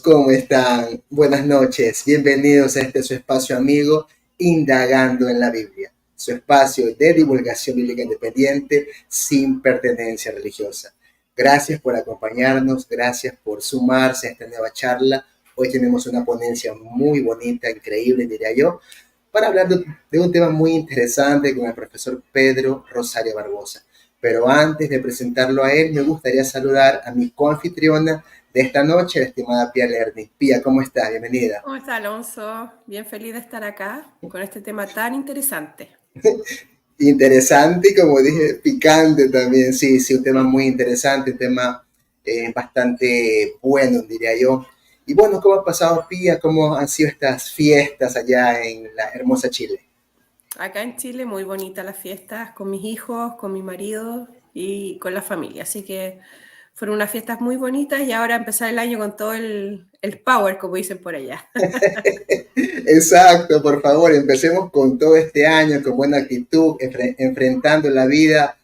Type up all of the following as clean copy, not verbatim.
¿Cómo están? Buenas noches. Bienvenidos a este su espacio amigo, Indagando en la Biblia. Su espacio de divulgación bíblica independiente sin pertenencia religiosa. Gracias por acompañarnos, gracias por sumarse a esta nueva charla. Hoy tenemos una ponencia muy bonita, increíble, diría yo, para hablar de un tema muy interesante con el profesor Pedro Rosario Barbosa. Pero antes de presentarlo a él, me gustaría saludar a mi coanfitriona de esta noche, la estimada Pia Lerny. Pia, ¿cómo estás? Bienvenida. ¿Cómo está Alonso? Bien feliz de estar acá con este tema tan interesante. Interesante y como dije, picante también, sí, sí, un tema muy interesante, un tema bastante bueno, diría yo. Y bueno, ¿cómo ha pasado Pia? ¿Cómo han sido estas fiestas allá en la hermosa Chile? Acá en Chile muy bonitas las fiestas con mis hijos, con mi marido y con la familia. Así que fueron unas fiestas muy bonitas y ahora empezar el año con todo el power, como dicen por allá. Exacto, por favor, empecemos con todo este año, con buena actitud, enfrentando la vida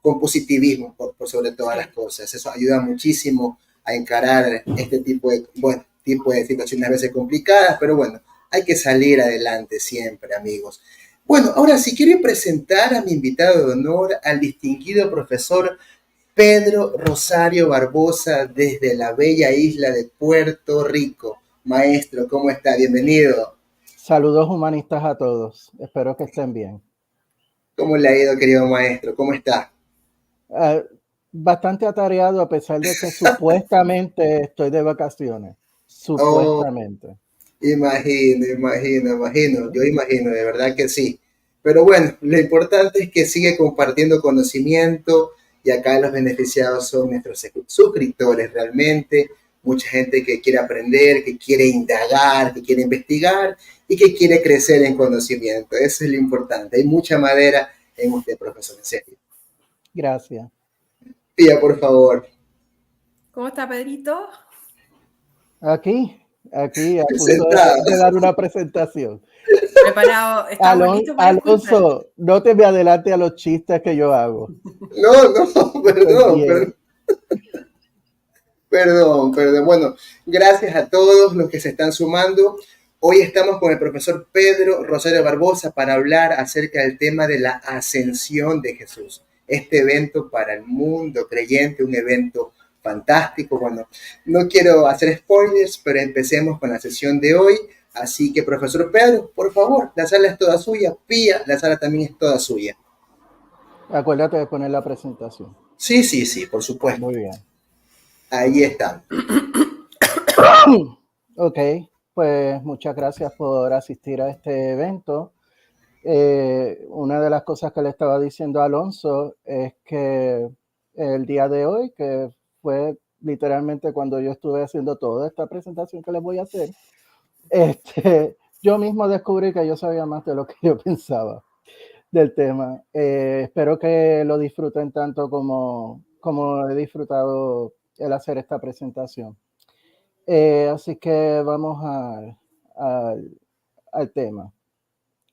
con positivismo, por sobre todas las Sí. cosas. Eso ayuda muchísimo a encarar este tipo de, bueno, tipo de situaciones a veces complicadas, pero bueno, hay que salir adelante siempre, amigos. Bueno, ahora sí quiero presentar a mi invitado de honor, al distinguido profesor Pedro Rosario Barbosa desde la bella isla de Puerto Rico. Maestro, ¿cómo está? Bienvenido. Saludos humanistas a todos. Espero que estén bien. ¿Cómo le ha ido, querido maestro? ¿Cómo está? Bastante atareado a pesar de que supuestamente estoy de vacaciones. Oh, Supuestamente. imagino. Yo imagino, de verdad que sí. Pero bueno, lo importante es que sigue compartiendo conocimiento y acá los beneficiados son nuestros suscriptores realmente. Mucha gente que quiere aprender, que quiere indagar, que quiere investigar y que quiere crecer en conocimiento. Eso es lo importante. Hay mucha madera en usted, profesor, en serio. Gracias. Pía, por favor. ¿Cómo está Pedrito? Aquí, a punto Sentado. de dar una presentación. ¿Preparado? ¿Estamos listos para escuchar? Alonso, no te me adelante a los chistes que yo hago. No, Pues perdón, bien. Perdón. Bueno, gracias a todos los que se están sumando. Hoy estamos con el profesor Pedro Rosario Barbosa para hablar acerca del tema de la ascensión de Jesús. Este evento para el mundo creyente, un evento fantástico. Bueno, no quiero hacer spoilers, pero empecemos con la sesión de hoy. Así que, profesor Pedro, por favor, la sala es toda suya. Pía, la sala también es toda suya. Acuérdate de poner la presentación. Sí, por supuesto. Muy bien. Ahí están. Ok, pues muchas gracias por asistir a este evento. Una de las cosas que le estaba diciendo a Alonso es que el día de hoy, que fue literalmente cuando yo estuve haciendo toda esta presentación que les voy a hacer, yo mismo descubrí que yo sabía más de lo que yo pensaba del tema. Espero que lo disfruten tanto como he disfrutado el hacer esta presentación. Así que vamos al tema.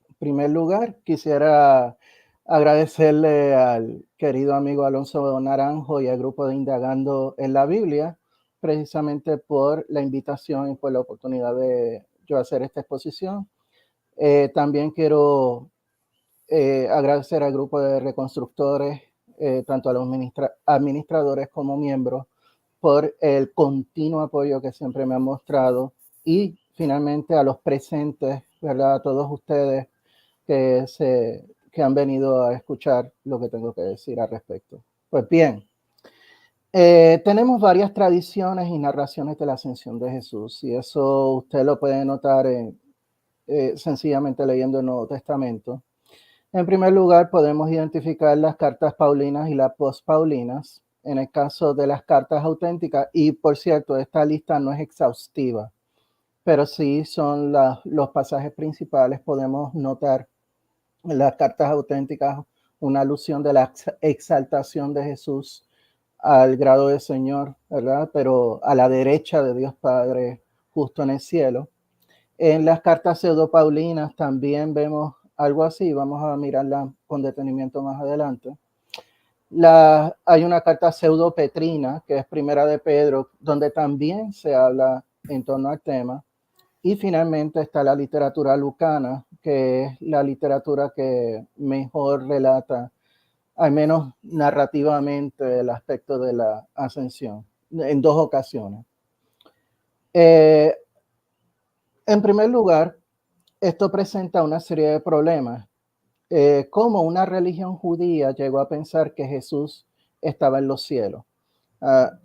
En primer lugar, quisiera agradecerle al querido amigo Alonso Naranjo y al grupo de Indagando en la Biblia, precisamente por la invitación y por la oportunidad de yo hacer esta exposición. También quiero agradecer al grupo de reconstructores, tanto a los administradores como miembros, por el continuo apoyo que siempre me han mostrado y finalmente a los presentes, ¿verdad? A todos ustedes que han venido a escuchar lo que tengo que decir al respecto. Pues bien, tenemos varias tradiciones y narraciones de la ascensión de Jesús y eso usted lo puede notar sencillamente leyendo el Nuevo Testamento. En primer lugar, podemos identificar las cartas paulinas y las postpaulinas. En el caso de las cartas auténticas, y por cierto, esta lista no es exhaustiva, pero sí son los pasajes principales. Podemos notar en las cartas auténticas una alusión de la exaltación de Jesús al grado de Señor, ¿verdad? Pero a la derecha de Dios Padre, justo en el cielo. En las cartas pseudo-paulinas también vemos algo así, vamos a mirarla con detenimiento más adelante. Hay una carta pseudo-petrina, que es Primera de Pedro, donde también se habla en torno al tema. Y finalmente está la literatura lucana, que es la literatura que mejor relata, al menos narrativamente, el aspecto de la ascensión, en dos ocasiones. En primer lugar, esto presenta una serie de problemas. Cómo una religión judía llegó a pensar que Jesús estaba en los cielos.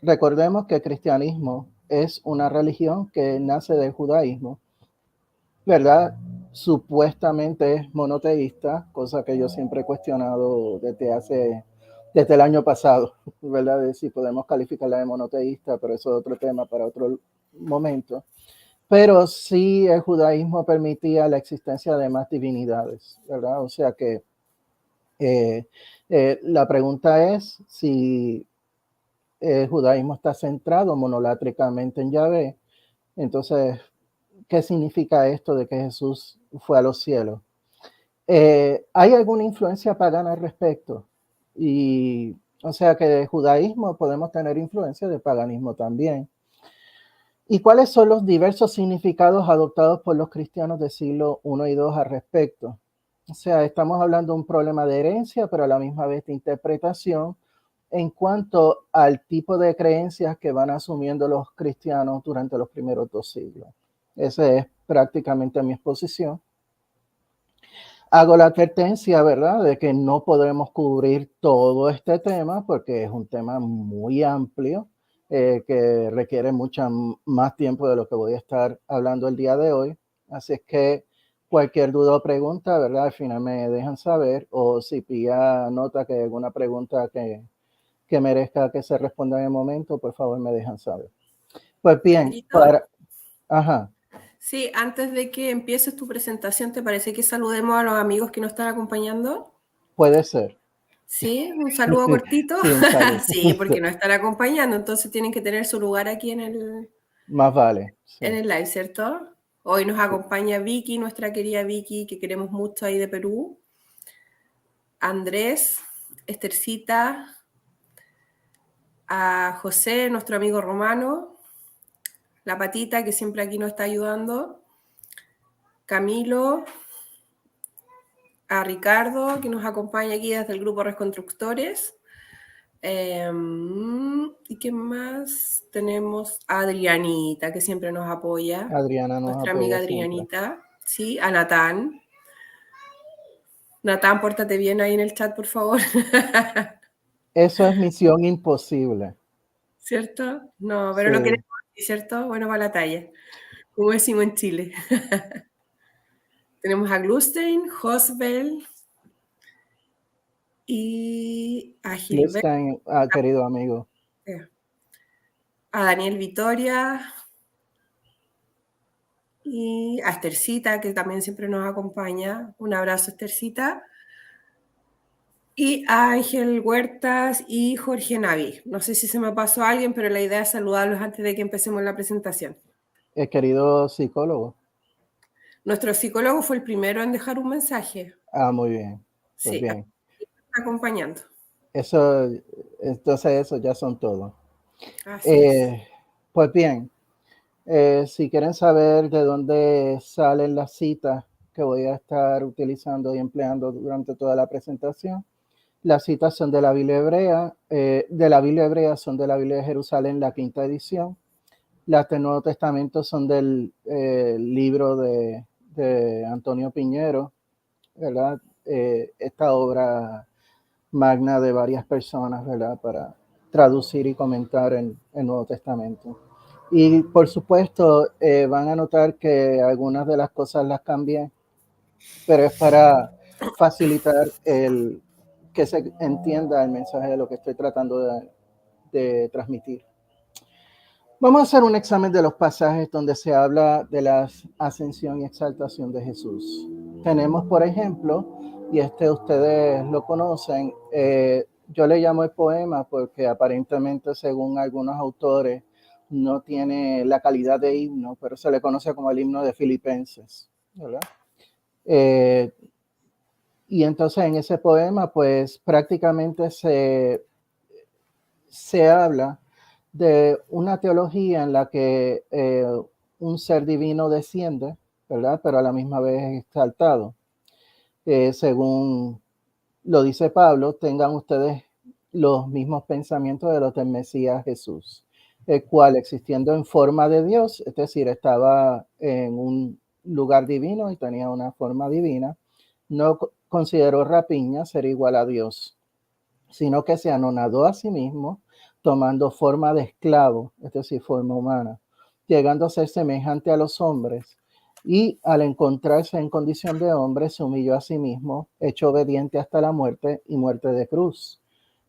Recordemos que el cristianismo es una religión que nace del judaísmo, ¿verdad? Supuestamente es monoteísta, cosa que yo siempre he cuestionado desde el año pasado, ¿verdad? De si podemos calificarla de monoteísta, pero eso es otro tema para otro momento. Pero sí el judaísmo permitía la existencia de más divinidades, ¿verdad? O sea que la pregunta es si el judaísmo está centrado monolátricamente en Yahvé. Entonces, ¿qué significa esto de que Jesús fue a los cielos? ¿Hay alguna influencia pagana al respecto? Y, o sea que de judaísmo podemos tener influencia de paganismo también. ¿Y cuáles son los diversos significados adoptados por los cristianos del siglo I y II al respecto? O sea, estamos hablando de un problema de herencia, pero a la misma vez de interpretación en cuanto al tipo de creencias que van asumiendo los cristianos durante los primeros 2 siglos. Esa es prácticamente mi exposición. Hago la advertencia, ¿verdad?, de que no podremos cubrir todo este tema porque es un tema muy amplio que requiere mucho más tiempo de lo que voy a estar hablando el día de hoy. Así es que cualquier duda o pregunta, ¿verdad?, al final me dejan saber, o si pilla nota que hay alguna pregunta que merezca que se responda en el momento, por favor me dejan saber. Pues bien, Ajá. Sí, antes de que empieces tu presentación, ¿te parece que saludemos a los amigos que nos están acompañando? Puede ser. Sí, un saludo cortito. Sí, un saludo. Sí, porque nos están acompañando, entonces tienen que tener su lugar aquí en el Más vale. Sí. En el live, ¿cierto? Hoy nos acompaña Vicky, nuestra querida Vicky, que queremos mucho ahí de Perú. Andrés, Estercita, a José, nuestro amigo romano, la Patita, que siempre aquí nos está ayudando, Camilo, a Ricardo, que nos acompaña aquí desde el grupo Reconstructores. ¿Y qué más? Tenemos a Adrianita, que siempre nos apoya. Adriana nos nuestra apoya amiga Adrianita. Siempre. Sí, a Natán. Natán, pórtate bien ahí en el chat, por favor. Eso es misión imposible. ¿Cierto? No, pero sí. Lo queremos, ¿cierto? Bueno, va la talla. Como decimos en Chile. Tenemos a Glustein, Josbel y a Gilbert. Glustein, querido amigo. A Daniel Vitoria y a Estercita, que también siempre nos acompaña. Un abrazo, Estercita. Y a Ángel Huertas y Jorge Navi. No sé si se me pasó a alguien, pero la idea es saludarlos antes de que empecemos la presentación. El querido psicólogo. Nuestro psicólogo fue el primero en dejar un mensaje. Muy bien. Pues sí, bien. Acompañando. Entonces eso ya son todo. Así es. Pues bien, si quieren saber de dónde salen las citas que voy a estar utilizando y empleando durante toda la presentación, las citas son de la Biblia hebrea, son de la Biblia de Jerusalén, la 5ª edición. Las del Nuevo Testamento son del libro de Antonio Piñero, ¿verdad? Esta obra magna de varias personas, ¿verdad?, para traducir y comentar en el Nuevo Testamento. Y por supuesto, van a notar que algunas de las cosas las cambié, pero es para facilitar que se entienda el mensaje de lo que estoy tratando de transmitir. Vamos a hacer un examen de los pasajes donde se habla de la ascensión y exaltación de Jesús. Tenemos, por ejemplo, y ustedes lo conocen, yo le llamo el poema porque aparentemente, según algunos autores, no tiene la calidad de himno, pero se le conoce como el himno de Filipenses, ¿verdad? Y entonces en ese poema, pues prácticamente se habla de una teología en la que un ser divino desciende, ¿verdad? Pero a la misma vez es exaltado. Según lo dice Pablo, tengan ustedes los mismos pensamientos de los del Mesías Jesús, el cual existiendo en forma de Dios, es decir, estaba en un lugar divino y tenía una forma divina, no consideró rapiña ser igual a Dios, sino que se anonadó a sí mismo, tomando forma de esclavo, es decir, forma humana, llegando a ser semejante a los hombres, y al encontrarse en condición de hombre, se humilló a sí mismo, hecho obediente hasta la muerte y muerte de cruz,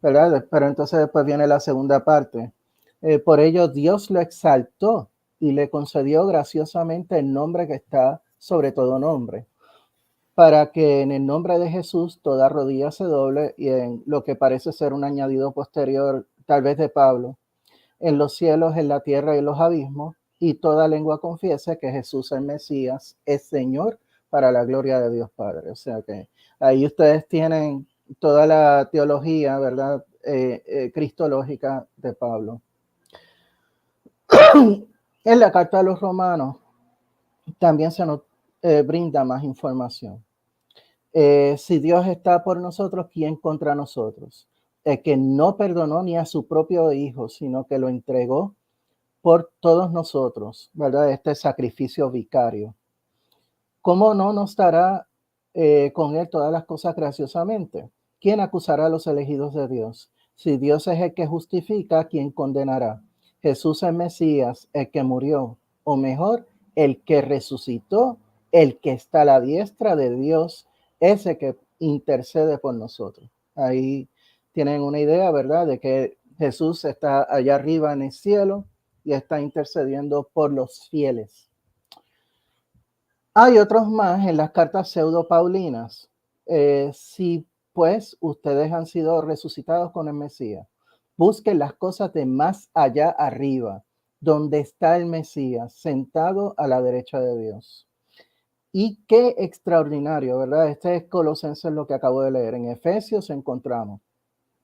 ¿verdad? Pero entonces después viene la segunda parte. Por ello Dios lo exaltó y le concedió graciosamente el nombre que está sobre todo nombre, para que en el nombre de Jesús toda rodilla se doble, y en lo que parece ser un añadido posterior, tal vez de Pablo, en los cielos, en la tierra y en los abismos, y toda lengua confiese que Jesús el Mesías es Señor, para la gloria de Dios Padre. O sea que ahí ustedes tienen toda la teología, ¿verdad? Cristológica de Pablo. En la carta a los romanos también se nos brinda más información. Si Dios está por nosotros, ¿quién contra nosotros? El que no perdonó ni a su propio Hijo, sino que lo entregó por todos nosotros, ¿verdad? Este sacrificio vicario. ¿Cómo no nos dará con él todas las cosas graciosamente? ¿Quién acusará a los elegidos de Dios? Si Dios es el que justifica, ¿quién condenará? Jesús el Mesías, el que murió, o mejor, el que resucitó, el que está a la diestra de Dios, ese que intercede por nosotros. Ahí tienen una idea, ¿verdad? De que Jesús está allá arriba en el cielo y está intercediendo por los fieles. Hay otros más en las cartas pseudo-paulinas. Si pues ustedes han sido resucitados con el Mesías, busquen las cosas de más allá arriba, donde está el Mesías, sentado a la derecha de Dios. Y qué extraordinario, ¿verdad? Este es Colosenses, lo que acabo de leer. En Efesios encontramos.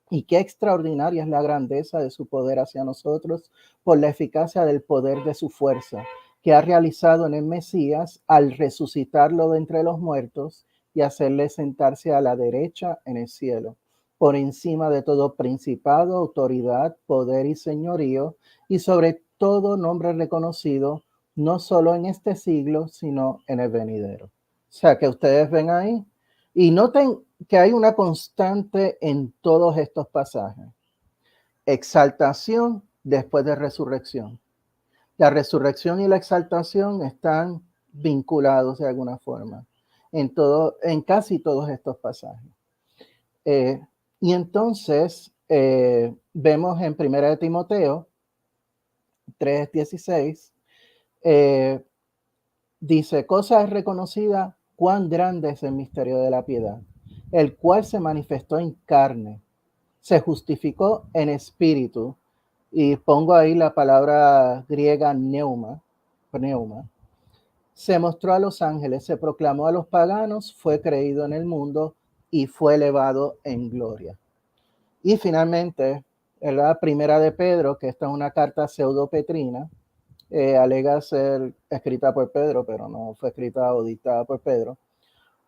Y qué extraordinaria es la grandeza de su poder hacia nosotros por la eficacia del poder de su fuerza, que ha realizado en el Mesías al resucitarlo de entre los muertos y hacerle sentarse a la derecha en el cielo, por encima de todo principado, autoridad, poder y señorío, y sobre todo nombre reconocido, no solo en este siglo, sino en el venidero. O sea, que ustedes ven ahí y noten que hay una constante en todos estos pasajes. Exaltación después de resurrección. La resurrección y la exaltación están vinculados de alguna forma en casi todos estos pasajes. Y entonces vemos en 1 Timoteo 3:16, dice, cosa es reconocida cuán grande es el misterio de la piedad, el cual se manifestó en carne, se justificó en espíritu, y pongo ahí la palabra griega pneuma, se mostró a los ángeles, se proclamó a los paganos, fue creído en el mundo y fue elevado en gloria. Y finalmente, en la primera de Pedro, que esta es una carta pseudo-petrina, alega ser escrita por Pedro, pero no fue escrita o dictada por Pedro.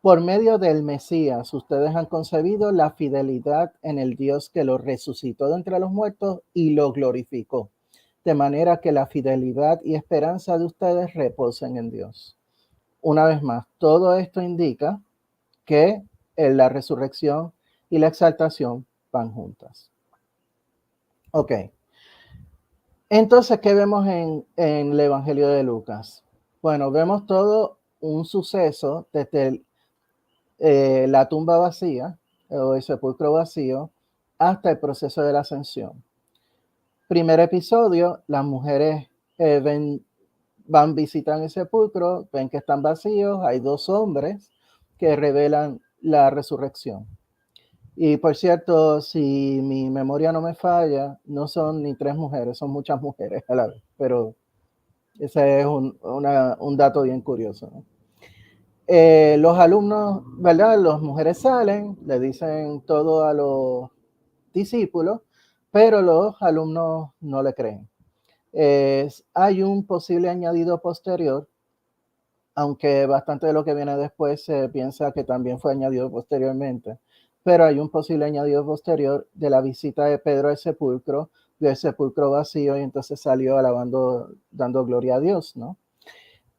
Por medio del Mesías, ustedes han concebido la fidelidad en el Dios que lo resucitó de entre los muertos y lo glorificó, de manera que la fidelidad y esperanza de ustedes reposen en Dios. Una vez más, todo esto indica que la resurrección y la exaltación van juntas. Ok. Entonces, ¿qué vemos en el Evangelio de Lucas? Bueno, vemos todo un suceso desde la tumba vacía o el sepulcro vacío hasta el proceso de la ascensión. Primer episodio, las mujeres van, visitan el sepulcro, ven que están vacíos, hay dos hombres que revelan la resurrección. Y por cierto, si mi memoria no me falla, no son ni tres mujeres, son muchas mujeres a la vez, pero ese es un dato bien curioso, ¿no? Los alumnos, ¿verdad? Las mujeres salen, le dicen todo a los discípulos, pero los alumnos no le creen. Hay un posible añadido posterior, aunque bastante de lo que viene después se piensa que también fue añadido posteriormente, pero hay un posible añadido posterior de la visita de Pedro al sepulcro, del sepulcro vacío, y entonces salió alabando, dando gloria a Dios, ¿no?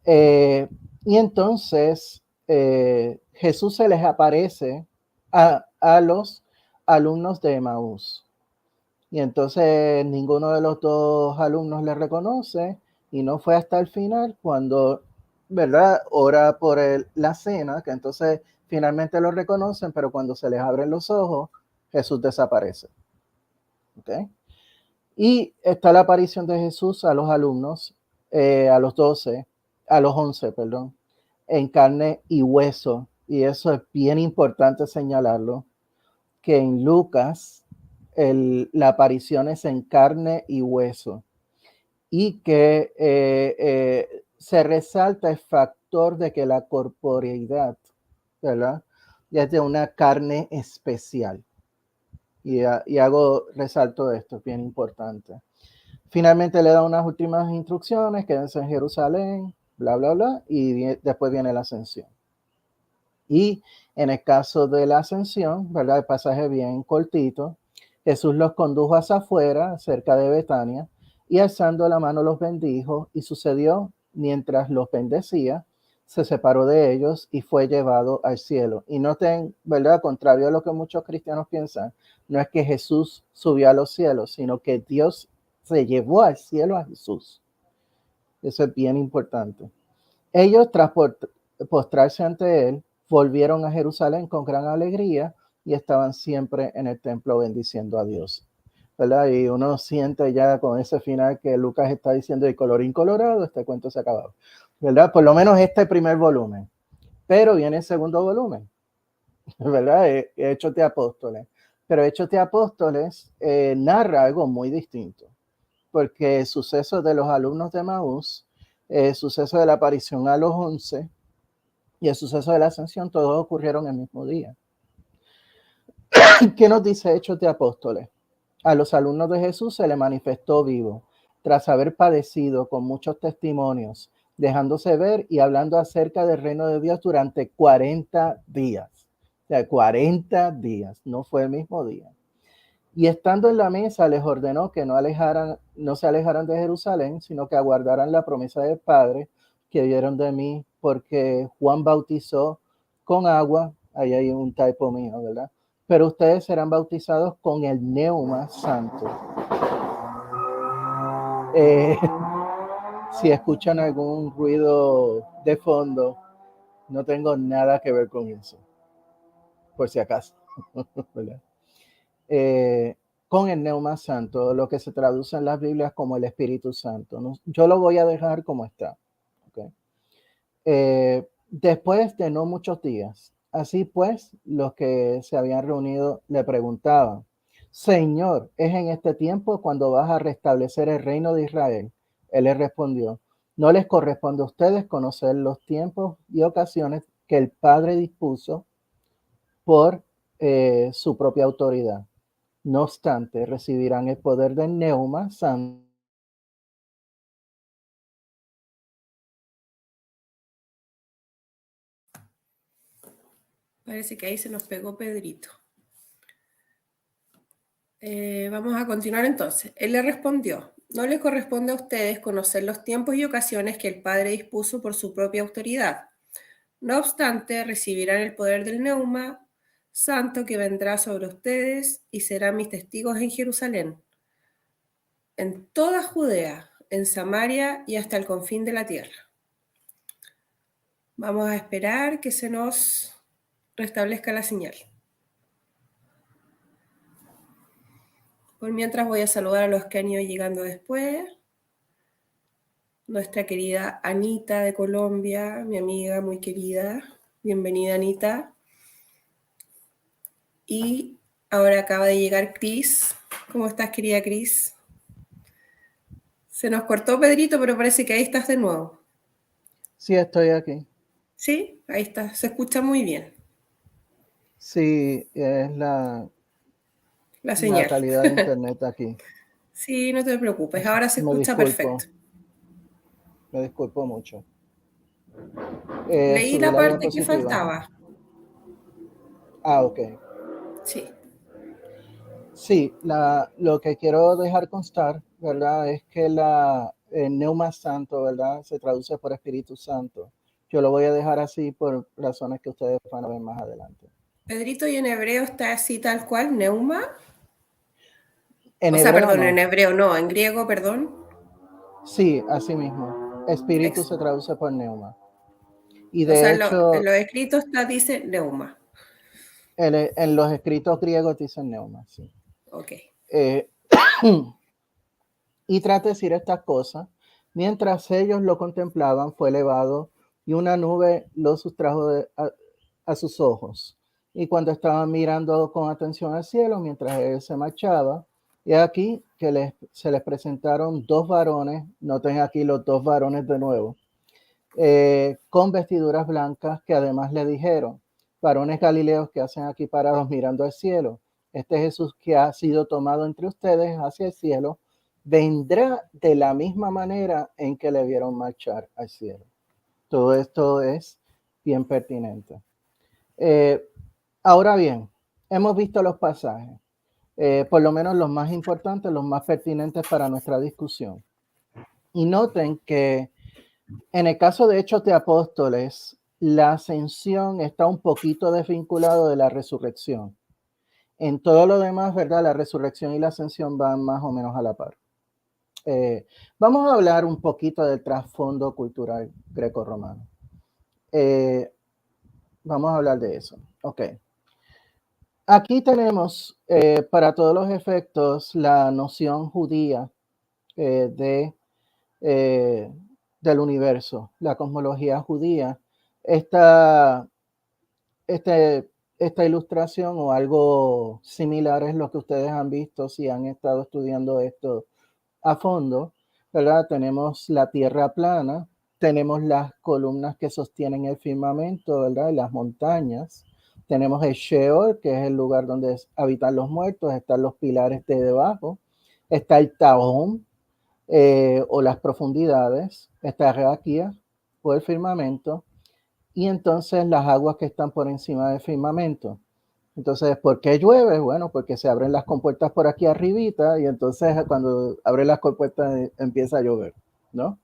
Y entonces Jesús se les aparece a los alumnos de Emaús. Y entonces ninguno de los dos alumnos le reconoce, y no fue hasta el final cuando, ¿verdad?, ora por la cena, que entonces finalmente lo reconocen, pero cuando se les abren los ojos, Jesús desaparece. ¿Okay? Y está la aparición de Jesús a los alumnos, a los 11, perdón, en carne y hueso. Y eso es bien importante señalarlo, que en Lucas la aparición es en carne y hueso, y que se resalta el factor de que la corporeidad, ¿verdad?, es de una carne especial. Y resalto esto, es bien importante. Finalmente le da unas últimas instrucciones: quédense en Jerusalén, bla, bla, bla, y después viene la ascensión. Y en el caso de la ascensión, ¿verdad?, el pasaje bien cortito, Jesús los condujo hacia afuera, cerca de Betania, y alzando la mano los bendijo, y sucedió, mientras los bendecía, se separó de ellos y fue llevado al cielo. Y noten, ¿verdad?, contrario a lo que muchos cristianos piensan, no es que Jesús subió a los cielos, sino que Dios se llevó al cielo a Jesús. Eso es bien importante. Ellos, tras postrarse ante él, volvieron a Jerusalén con gran alegría y estaban siempre en el templo bendiciendo a Dios, ¿verdad? Y uno siente ya con ese final que Lucas está diciendo, y colorín colorado, este cuento se ha acabado, ¿verdad? Por lo menos este primer volumen. Pero viene el segundo volumen, ¿verdad? Hechos de Apóstoles. Pero Hechos de Apóstoles narra algo muy distinto, porque el suceso de los alumnos de Emaús, el suceso de la aparición a los 11 y el suceso de la ascensión, todos ocurrieron el mismo día. ¿Qué nos dice Hechos de Apóstoles? A los alumnos de Jesús se le manifestó vivo, tras haber padecido con muchos testimonios, dejándose ver y hablando acerca del reino de Dios durante 40 días. O sea, 40 días, no fue el mismo día. Y estando en la mesa les ordenó que no se alejaran de Jerusalén, sino que aguardaran la promesa del Padre que oyeron de mí, porque Juan bautizó con agua, ahí hay un typo mío, ¿verdad? Pero ustedes serán bautizados con el Neuma Santo. Si escuchan algún ruido de fondo, no tengo nada que ver con eso, por si acaso, ¿verdad? Con el Neuma Santo, lo que se traduce en las Biblias como el Espíritu Santo. ¿No? Yo lo voy a dejar como está. ¿Okay? Después de no muchos días, así pues, los que se habían reunido le preguntaban: Señor, ¿es en este tiempo cuando vas a restablecer el reino de Israel? Él les respondió: no les corresponde a ustedes conocer los tiempos y ocasiones que el Padre dispuso por su propia autoridad. No obstante, recibirán el poder del Neuma Santo. Parece que ahí se nos pegó Pedrito. Vamos a continuar entonces. Él le respondió: no les corresponde a ustedes conocer los tiempos y ocasiones que el Padre dispuso por su propia autoridad. No obstante, recibirán el poder del Neuma Santo que vendrá sobre ustedes y serán mis testigos en Jerusalén, en toda Judea, en Samaria y hasta el confín de la tierra. Vamos a esperar que se nos restablezca la señal. Por mientras voy a saludar a los que han ido llegando después. Nuestra querida Anita de Colombia, mi amiga muy querida. Bienvenida, Anita. Y ahora acaba de llegar Cris. ¿Cómo estás, querida Cris? Se nos cortó Pedrito, pero parece que ahí estás de nuevo. Sí, estoy aquí. Sí, ahí está, se escucha muy bien Sí, es la señal. calidad de internet aquí. Sí, no te preocupes, ahora se Me escucha perfecto. disculpo mucho. Leí Subí la la parte que diapositiva. faltaba. Ah, ok. Sí. Sí, lo que quiero dejar constar, ¿verdad? Es que la Neuma Santo, ¿verdad? Se traduce por Espíritu Santo. Yo lo voy a dejar así por razones que ustedes van a ver más adelante. Pedrito, ¿y en hebreo está así tal cual, neuma? En O sea, hebreo perdón, en no. hebreo no, en griego, perdón. Sí, así mismo. Espíritu Ex- se traduce por Neuma. Y o sea, de en hecho, los escritos está, dice neuma. en los escritos griegos dicen Neuma, sí. Ok. Eh, y tras decir estas cosas, mientras ellos lo contemplaban, fue elevado y una nube lo sustrajo a sus ojos. Y cuando estaban mirando con atención al cielo, mientras él se marchaba, y aquí que se les presentaron dos varones, noten aquí los dos varones de nuevo, con vestiduras blancas, que además le dijeron: varones galileos, que hacen aquí parados mirando al cielo? Este Jesús que ha sido tomado entre ustedes hacia el cielo, vendrá de la misma manera en que le vieron marchar al cielo. Todo esto es bien pertinente. Eh, Ahora bien, hemos visto los pasajes, por lo menos los más importantes, los más pertinentes para nuestra discusión. Y noten que en el caso de Hechos de Apóstoles, la ascensión está un poquito desvinculado de la resurrección. En todo lo demás, ¿verdad? La resurrección y la ascensión van más o menos a la par. Vamos a hablar un poquito del trasfondo cultural greco-romano. Vamos a hablar de eso. Ok. Aquí tenemos, para todos los efectos, la noción judía de del universo, la cosmología judía. Esta, este, esta ilustración o algo similar es lo que ustedes han visto si han estado estudiando esto a fondo, ¿verdad? Tenemos la tierra plana, tenemos las columnas que sostienen el firmamento, ¿verdad? Y las montañas. Tenemos el Sheol, que es el lugar donde habitan los muertos, están los pilares de debajo, está el Tahom, o las profundidades, está Raquia o el firmamento, y entonces las aguas que están por encima del firmamento. Entonces, ¿por qué llueve? Bueno, porque se abren las compuertas por aquí arribita y entonces cuando abren las compuertas empieza a llover, ¿no?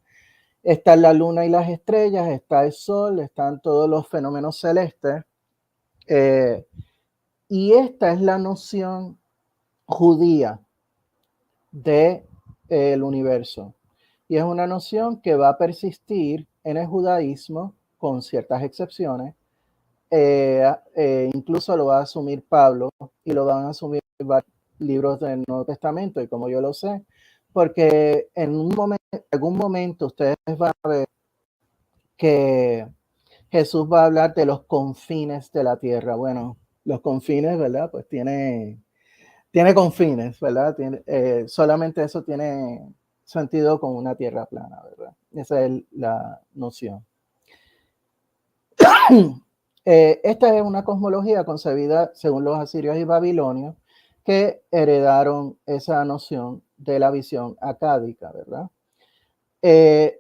Está la luna y las estrellas, está el sol, están todos los fenómenos celestes. Y esta es la noción judía de el universo. Y es una noción que va a persistir en el judaísmo con ciertas excepciones. Incluso lo va a asumir Pablo y lo van a asumir varios libros del Nuevo Testamento, y como yo lo sé, porque en algún momento ustedes van a ver que Jesús va a hablar de los confines de la tierra. Bueno, los confines, ¿verdad? Pues tiene confines, ¿verdad? Solamente eso tiene sentido con una tierra plana, ¿verdad? Esa es la noción. Esta es una cosmología concebida según los asirios y babilonios, que heredaron esa noción de la visión acádica, ¿verdad?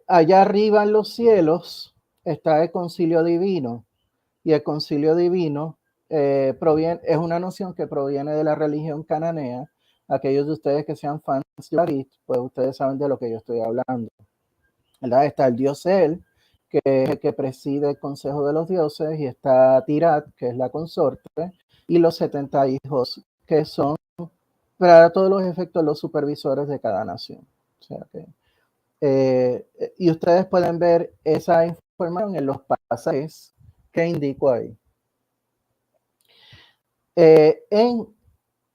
Allá arriba en los cielos está el concilio divino, y el concilio divino es una noción que proviene de la religión cananea. Aquellos de ustedes que sean fans de Barit, pues ustedes saben de lo que yo estoy hablando, ¿verdad? Está el dios El, que es el que preside el consejo de los dioses, y está Tirat, que es la consorte, y los 70 hijos, que son, para todos los efectos, los supervisores de cada nación. O sea que, y ustedes pueden ver esa información en los pasajes que indico ahí. En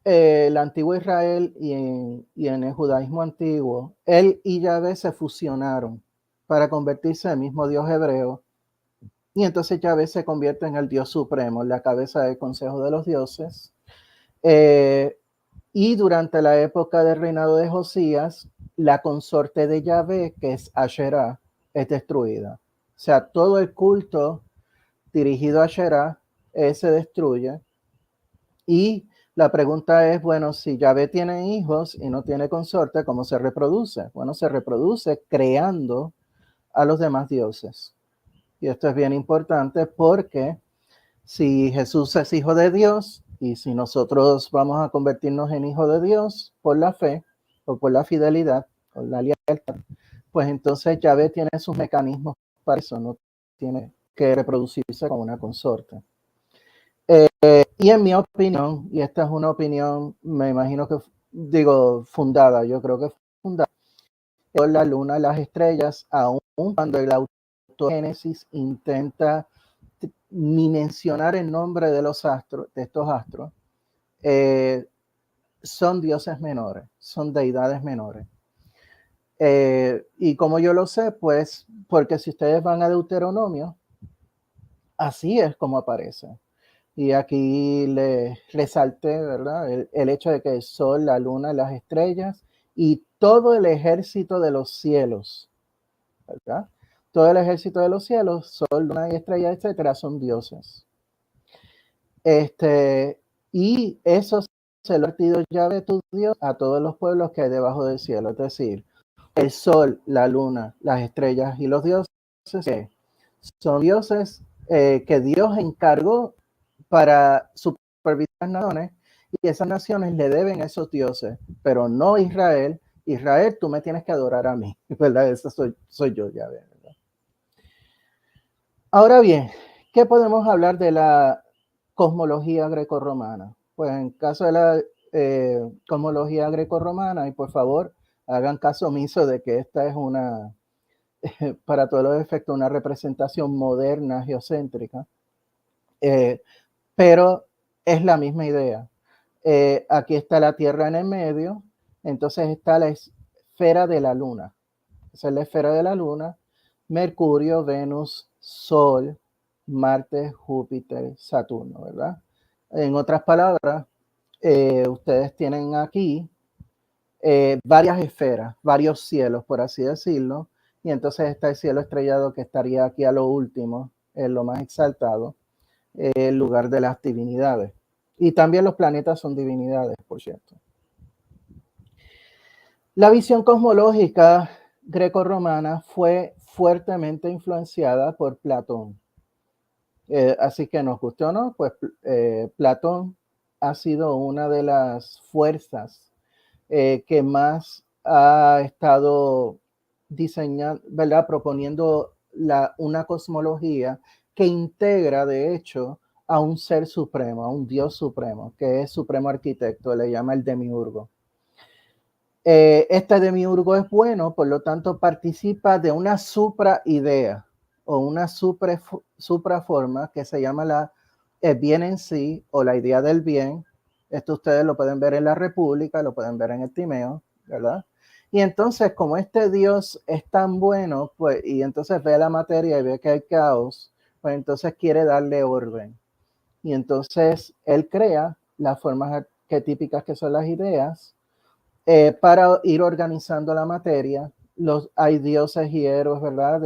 el antiguo Israel y en el judaísmo antiguo, él y Yahvé se fusionaron para convertirse en el mismo Dios hebreo, y entonces Yahvé se convierte en el Dios supremo, la cabeza del consejo de los dioses. Y durante la época del reinado de Josías, la consorte de Yahvé, que es Asherah, es destruida. O sea, todo el culto dirigido a Asherah, se destruye. Y la pregunta es, bueno, si Yahvé tiene hijos y no tiene consorte, ¿cómo se reproduce? Bueno, se reproduce creando a los demás dioses. Y esto es bien importante porque si Jesús es hijo de Dios y si nosotros vamos a convertirnos en hijo de Dios por la fe o por la fidelidad o la lealtad, pues entonces Yahvé tiene sus mecanismos para eso, no tiene que reproducirse con una consorte. Y en mi opinión, y esta es una opinión, me imagino que digo fundada, yo creo que fundada, la luna y las estrellas, aun cuando el autor de Génesis intenta ni mencionar el nombre de los astros, de estos astros, son dioses menores, son deidades menores. Y como yo lo sé, pues, porque si ustedes van a Deuteronomio, así es como aparece. Y aquí le resalté, ¿verdad? El hecho de que el sol, la luna, las estrellas y todo el ejército de los cielos, ¿verdad? Todo el ejército de los cielos, sol, luna y estrellas, etcétera, son dioses. Y eso se lo ha partido Yahvé tu Dios a todos los pueblos que hay debajo del cielo. Es decir, el sol, la luna, las estrellas y los dioses son dioses que Dios encargó para supervisar las naciones, y esas naciones le deben a esos dioses, pero no Israel. Israel, tú me tienes que adorar a mí, ¿verdad? Eso soy yo, ya ves, ¿verdad? Ahora bien, ¿qué podemos hablar de la cosmología grecorromana? Pues en caso de la cosmología grecorromana, y por favor, hagan caso omiso de que esta es una, para todos los efectos, una representación moderna, geocéntrica, pero es la misma idea. Aquí está la Tierra en el medio, entonces está la esfera de la Luna. Esa es la esfera de la Luna, Mercurio, Venus, Sol, Marte, Júpiter, Saturno, ¿verdad? En otras palabras, ustedes tienen aquí varias esferas, varios cielos, por así decirlo, y entonces está el cielo estrellado que estaría aquí a lo último, en lo más exaltado, el lugar de las divinidades. Y también los planetas son divinidades, por cierto. La visión cosmológica grecorromana fue fuertemente influenciada por Platón. Así que nos guste o no, pues Platón ha sido una de las fuerzas que más ha estado diseñando, ¿verdad? Proponiendo una cosmología que integra, de hecho, a un ser supremo, a un Dios supremo, que es supremo arquitecto, le llama el demiurgo. Este demiurgo es bueno, por lo tanto participa de una supra-idea o una supraforma que se llama el bien en sí o la idea del bien. Esto ustedes lo pueden ver en la República, lo pueden ver en el Timeo, ¿verdad? Y entonces, como este Dios es tan bueno, pues, y entonces ve la materia y ve que hay caos, pues entonces quiere darle orden. Y entonces él crea las formas arquetípicas que son las ideas, para ir organizando la materia. Hay dioses y héroes, ¿verdad?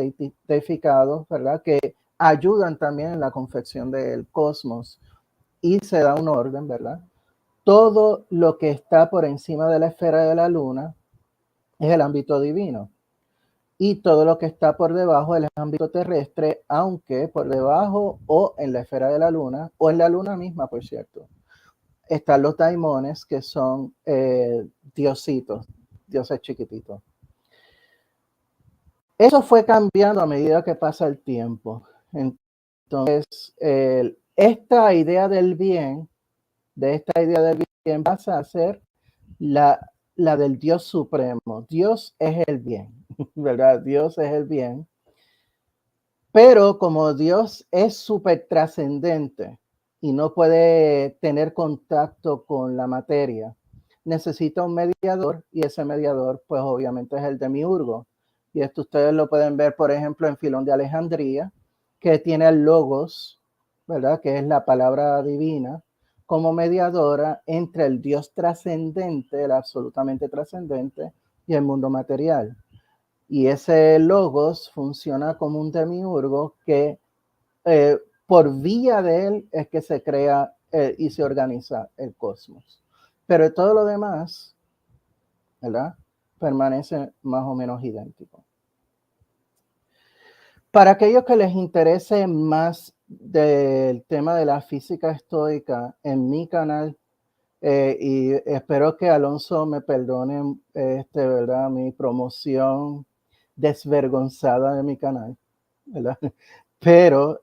Deificados, ¿verdad? Que ayudan también en la confección del cosmos y se da un orden, ¿verdad? Todo lo que está por encima de la esfera de la luna es el ámbito divino y todo lo que está por debajo es el ámbito terrestre, aunque por debajo o en la esfera de la luna o en la luna misma, por cierto, están los daimones, que son diositos, dioses chiquititos. Eso fue cambiando a medida que pasa el tiempo. Entonces, esta idea del bien, pasa a ser la del Dios supremo. Dios es el bien, ¿verdad? Dios es el bien. Pero como Dios es súper trascendente y no puede tener contacto con la materia, necesita un mediador, y ese mediador pues obviamente es el demiurgo. Y esto ustedes lo pueden ver, por ejemplo, en Filón de Alejandría, que tiene el logos, ¿verdad? Que es la palabra divina, como mediadora entre el Dios trascendente, el absolutamente trascendente, y el mundo material. Y ese logos funciona como un demiurgo que por vía de él es que se crea y se organiza el cosmos. Pero todo lo demás, ¿verdad?, permanece más o menos idéntico. Para aquellos que les interese más del tema de la física estoica, en mi canal, y espero que Alonso me perdone, ¿verdad?, mi promoción desvergonzada de mi canal, ¿verdad? Pero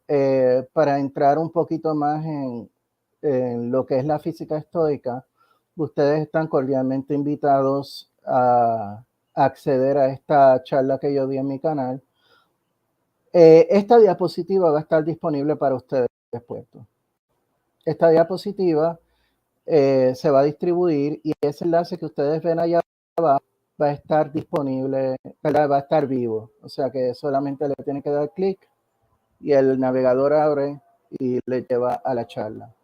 para entrar un poquito más en lo que es la física estoica, ustedes están cordialmente invitados a acceder a esta charla que yo di en mi canal. Esta diapositiva va a estar disponible para ustedes después. Esta diapositiva se va a distribuir y ese enlace que ustedes ven allá abajo va a estar disponible, ¿verdad?, va a estar vivo. O sea que solamente le tienen que dar clic y el navegador abre y le lleva a la charla.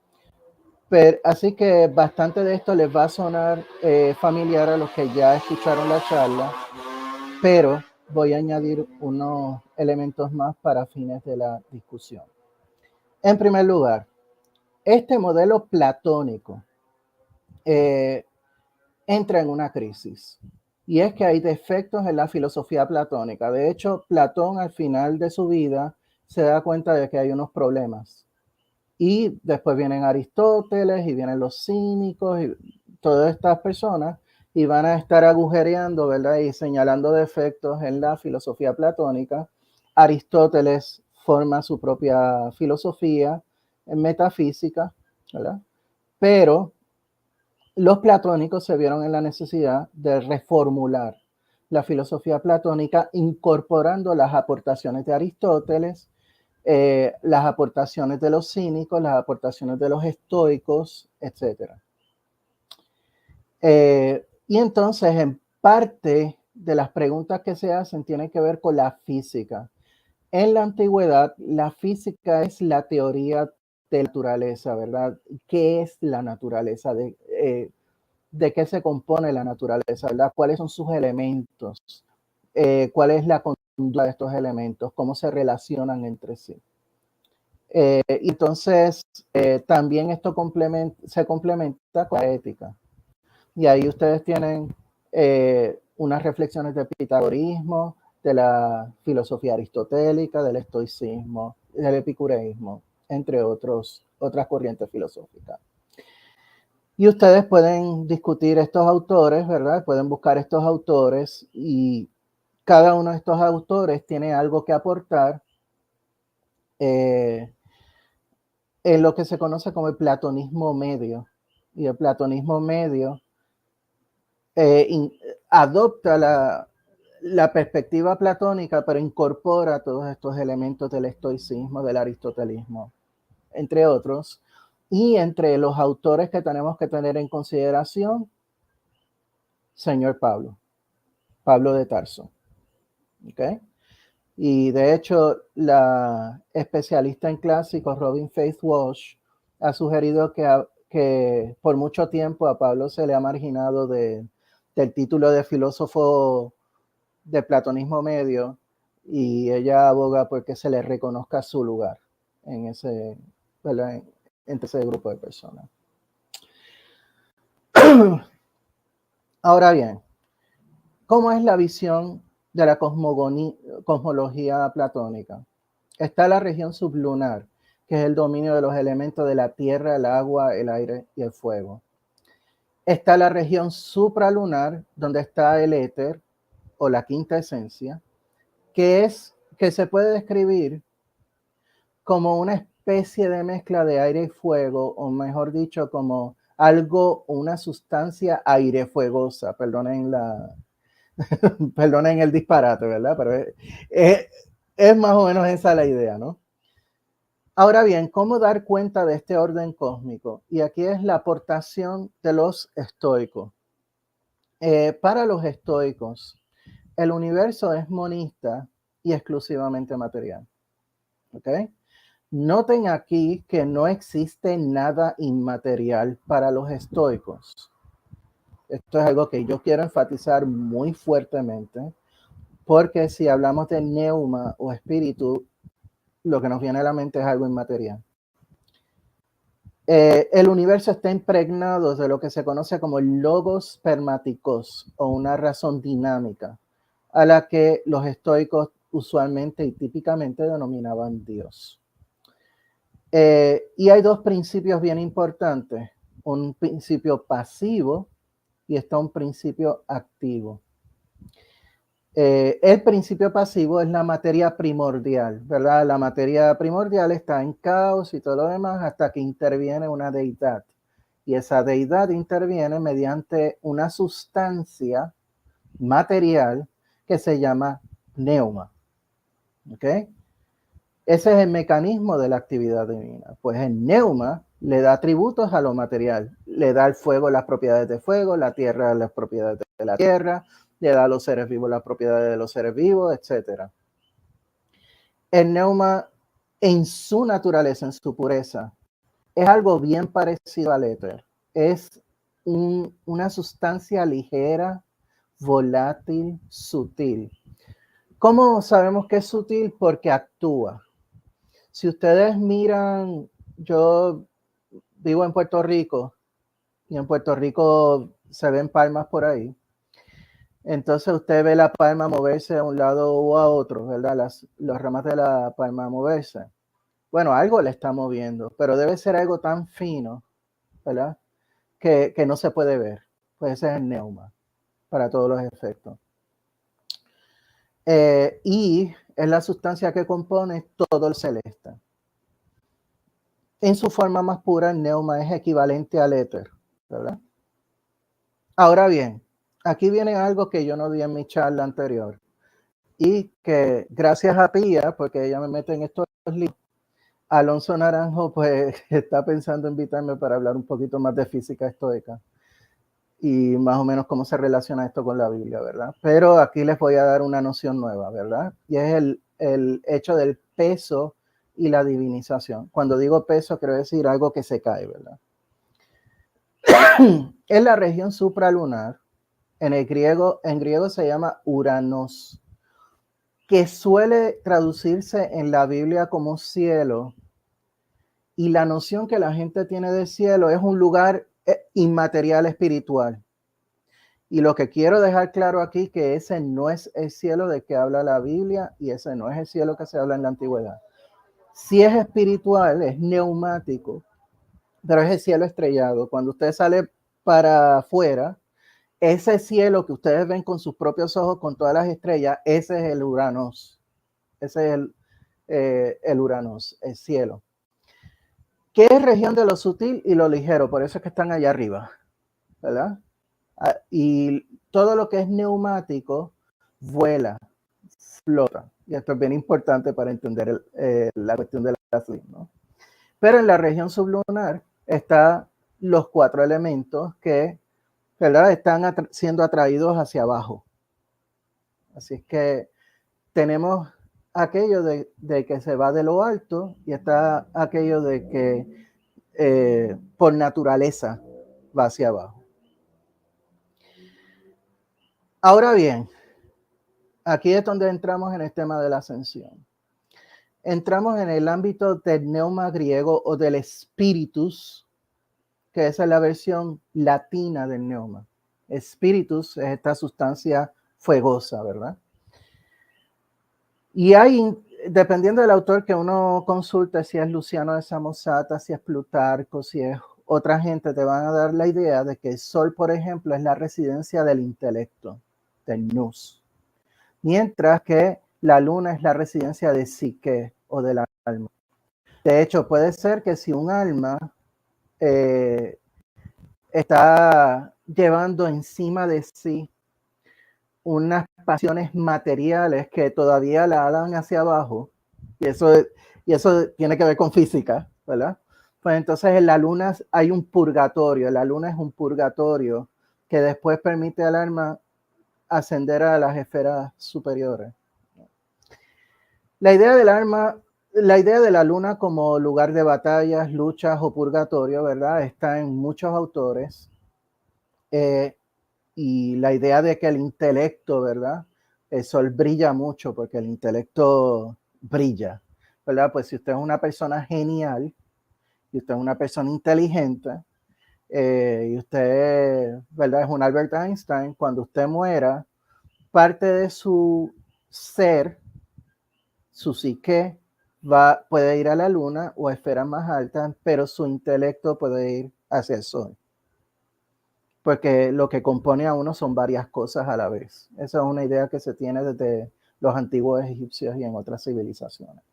Pero, así que bastante de esto les va a sonar familiar a los que ya escucharon la charla, pero voy a añadir unos elementos más para fines de la discusión. En primer lugar, este modelo platónico entra en una crisis. Y es que hay defectos en la filosofía platónica. De hecho, Platón al final de su vida se da cuenta de que hay unos problemas. Y después vienen Aristóteles y vienen los cínicos y todas estas personas y van a estar agujereando, ¿verdad?, y señalando defectos en la filosofía platónica. Aristóteles forma su propia filosofía en metafísica, ¿verdad? Pero los platónicos se vieron en la necesidad de reformular la filosofía platónica incorporando las aportaciones de Aristóteles, las aportaciones de los cínicos, las aportaciones de los estoicos, etc. Y entonces, en parte de las preguntas que se hacen tienen que ver con la física. En la antigüedad, la física es la teoría de la naturaleza, ¿verdad? ¿Qué es la naturaleza? De qué se compone la naturaleza, ¿verdad? ¿Cuáles son sus elementos? ¿Cuál es la conducta de estos elementos? ¿Cómo se relacionan entre sí? Entonces, también esto se complementa con la ética. Y ahí ustedes tienen unas reflexiones del pitagorismo, de la filosofía aristotélica, del estoicismo, del epicureísmo, entre otras corrientes filosóficas. Y ustedes pueden discutir estos autores, ¿verdad? Pueden buscar estos autores y cada uno de estos autores tiene algo que aportar en lo que se conoce como el platonismo medio. Y el platonismo medio adopta la perspectiva platónica, pero incorpora todos estos elementos del estoicismo, del aristotelismo, entre otros. Y entre los autores que tenemos que tener en consideración, señor Pablo de Tarso. ¿Okay? Y de hecho, la especialista en clásicos, Robin Faith Walsh, ha sugerido que por mucho tiempo a Pablo se le ha marginado del título de filósofo de platonismo medio, y ella aboga porque se le reconozca su lugar en ese, ¿verdad?, entre ese grupo de personas. Ahora bien, ¿cómo es la visión de la cosmología platónica? Está la región sublunar, que es el dominio de los elementos de la tierra, el agua, el aire y el fuego. Está la región supralunar, donde está el éter o la quinta esencia, que se puede describir como una especie de mezcla de aire y fuego, o mejor dicho, como una sustancia airefuegosa. Perdonen el disparate, ¿verdad? Pero es más o menos esa la idea, ¿no? Ahora bien, ¿cómo dar cuenta de este orden cósmico? Y aquí es la aportación de los estoicos. Para los estoicos, el universo es monista y exclusivamente material. ¿Ok? Noten aquí que no existe nada inmaterial para los estoicos. Esto es algo que yo quiero enfatizar muy fuertemente, porque si hablamos de neuma o espíritu, lo que nos viene a la mente es algo inmaterial. El universo está impregnado de lo que se conoce como el logos spermáticos, o una razón dinámica, a la que los estoicos usualmente y típicamente denominaban Dios. Y hay dos principios bien importantes, un principio pasivo y está un principio activo. El principio pasivo es la materia primordial, ¿verdad? La materia primordial está en caos y todo lo demás hasta que interviene una deidad. Y esa deidad interviene mediante una sustancia material que se llama neuma. ¿Ok? Ese es el mecanismo de la actividad divina. Pues el neuma le da atributos a lo material. Le da al fuego las propiedades de fuego, la tierra las propiedades de la tierra, le da a los seres vivos las propiedades de los seres vivos, etc. El neuma en su naturaleza, en su pureza, es algo bien parecido al éter. Es una sustancia ligera, volátil, sutil. ¿Cómo sabemos que es sutil? Porque actúa. Si ustedes miran, yo vivo en Puerto Rico y en Puerto Rico se ven palmas por ahí. Entonces usted ve la palma moverse a un lado o a otro, ¿verdad? Las ramas de la palma moverse. Bueno, algo le está moviendo, pero debe ser algo tan fino, ¿verdad? Que no se puede ver. Pues ese es el neuma, para todos los efectos. Y es la sustancia que compone todo el celeste. En su forma más pura, el neuma es equivalente al éter, ¿verdad? Ahora bien, aquí viene algo que yo no di en mi charla anterior y que gracias a Pía, porque ella me mete en estos libros, Alonso Naranjo pues está pensando invitarme para hablar un poquito más de física estoica y más o menos cómo se relaciona esto con la Biblia, ¿verdad? Pero aquí les voy a dar una noción nueva, ¿verdad? Y es el hecho del peso y la divinización. Cuando digo peso, quiero decir algo que se cae, ¿verdad? En la región supralunar, en griego se llama Uranos, que suele traducirse en la Biblia como cielo. Y la noción que la gente tiene de cielo es un lugar inmaterial espiritual. Y lo que quiero dejar claro aquí, que ese no es el cielo de que habla la Biblia y ese no es el cielo que se habla en la antigüedad. Si es espiritual, es neumático, pero es el cielo estrellado. Cuando usted sale para afuera, ese cielo que ustedes ven con sus propios ojos, con todas las estrellas, ese es el Uranos. Ese es el Uranos, el cielo. ¿Qué es región de lo sutil y lo ligero? Por eso es que están allá arriba, ¿verdad? Y todo lo que es neumático vuela, flota. Y esto es bien importante para entender la cuestión de la fluidez, ¿no? Pero en la región sublunar están los 4 elementos que, ¿verdad?, están siendo atraídos hacia abajo. Así es que tenemos aquello de que se va de lo alto y está aquello de que por naturaleza va hacia abajo. Ahora bien, aquí es donde entramos en el tema de la ascensión. Entramos en el ámbito del neuma griego o del spiritus, que esa es la versión latina del neuma. Spiritus es esta sustancia fuegosa, ¿verdad? Y hay, dependiendo del autor que uno consulte, si es Luciano de Samosata, si es Plutarco, si es otra gente, te van a dar la idea de que el Sol, por ejemplo, es la residencia del intelecto, del nous, mientras que la Luna es la residencia de psique o del alma. De hecho, puede ser que si un alma está llevando encima de sí unas pasiones materiales que todavía la dan hacia abajo, y eso tiene que ver con física, ¿verdad? Pues entonces en la luna hay un purgatorio, la luna es un purgatorio que después permite al alma ascender a las esferas superiores. La idea del alma, la idea de la luna como lugar de batallas, luchas o purgatorio, ¿verdad?, está en muchos autores. Y la idea de que el intelecto, ¿verdad?, el sol brilla mucho porque el intelecto brilla, ¿verdad? Pues si usted es una persona genial y usted es una persona inteligente y usted, ¿verdad? Es un Albert Einstein, cuando usted muera, parte de su ser, su psique, puede ir a la luna o a esferas más altas, pero su intelecto puede ir hacia el sol. Porque lo que compone a uno son varias cosas a la vez. Esa es una idea que se tiene desde los antiguos egipcios y en otras civilizaciones.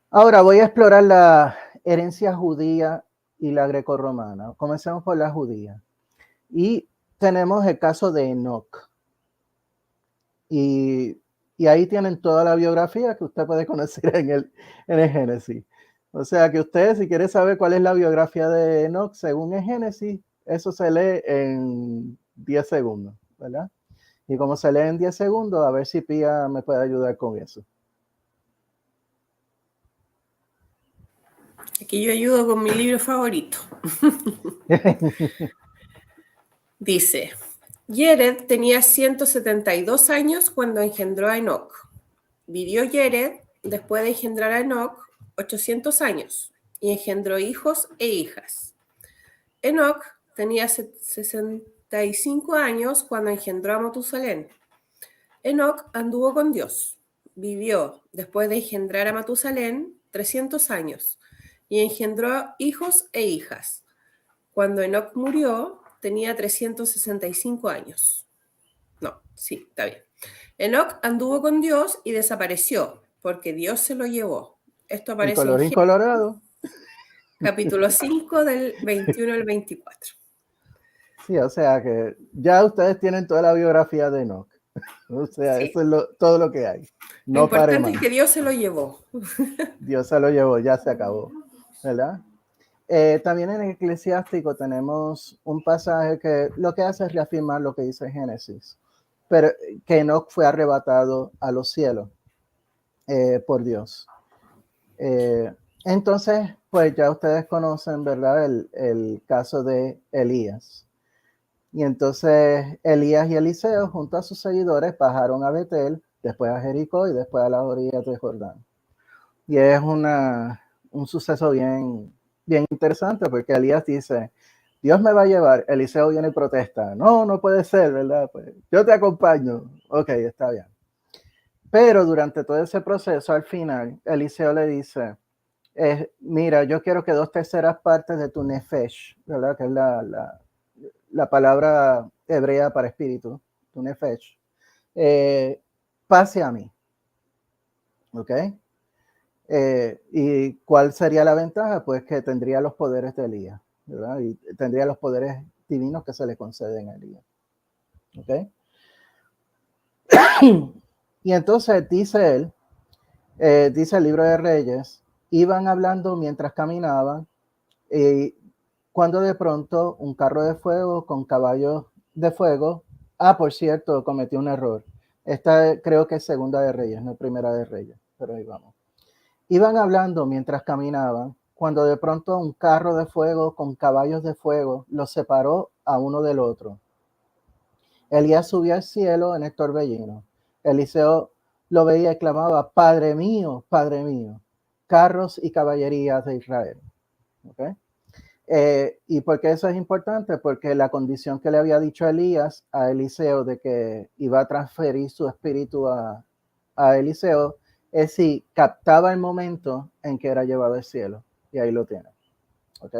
Ahora voy a explorar la herencia judía y la grecorromana. Comencemos por la judía. Y tenemos el caso de Enoch. Y ahí tienen toda la biografía que usted puede conocer en el Génesis. O sea que usted, si quiere saber cuál es la biografía de Enoch según el Génesis, eso se lee en 10 segundos, ¿verdad? Y como se lee en 10 segundos, a ver si Pía me puede ayudar con eso. Aquí yo ayudo con mi libro favorito. Dice, Yered tenía 172 años cuando engendró a Enoch. Vivió Yered, después de engendrar a Enoch, 800 años y engendró hijos e hijas. Enoch tenía 65 años cuando engendró a Matusalén. Enoch anduvo con Dios. Vivió, después de engendrar a Matusalén, 300 años y engendró hijos e hijas. Cuando Enoch murió, tenía 365 años. No, sí, está bien. Enoch anduvo con Dios y desapareció, porque Dios se lo llevó. Esto aparece en Colorín colorado. capítulo 5 del 21 al 24. Sí, o sea que ya ustedes tienen toda la biografía de Enoch. O sea, Sí. eso es todo lo que hay. Lo No pare importante más. es que Dios se lo llevó. Dios se lo llevó, ya se acabó, ¿verdad? También en el Eclesiástico tenemos un pasaje que lo que hace es reafirmar lo que dice Génesis, pero que Enoch fue arrebatado a los cielos por Dios. Entonces, pues ya ustedes conocen, ¿verdad? El caso de Elías. Y entonces Elías y Eliseo, junto a sus seguidores, bajaron a Betel, después a Jericó y después a las orillas de Jordán. Y es un suceso bien interesante porque Elías dice, Dios me va a llevar. Eliseo viene y protesta. No, no puede ser, ¿verdad? Pues yo te acompaño. Ok, está bien. Pero durante todo ese proceso, al final, Eliseo le dice, mira, yo quiero que 2/3 partes de tu nefesh, ¿verdad? Que es la palabra hebrea para espíritu, tu nefesh, pase a mí. ¿Ok? ¿Y cuál sería la ventaja? Pues que tendría los poderes de Elías, ¿verdad? Y tendría los poderes divinos que se le conceden a Elías. ¿Ok? Y entonces dice él, dice el libro de Reyes, iban hablando mientras caminaban y cuando de pronto un carro de fuego con caballos de fuego, por cierto, cometí un error. Esta creo que es segunda de Reyes, no primera de Reyes, pero ahí vamos. Iban hablando mientras caminaban, cuando de pronto un carro de fuego con caballos de fuego los separó a uno del otro. Elías subió al cielo en el torbellino. Eliseo lo veía y clamaba, Padre mío, carros y caballerías de Israel. ¿Okay? ¿Y por qué eso es importante? Porque la condición que le había dicho Elías a Eliseo de que iba a transferir su espíritu a Eliseo es si captaba el momento en que era llevado al cielo. Y ahí lo tiene. ¿Ok?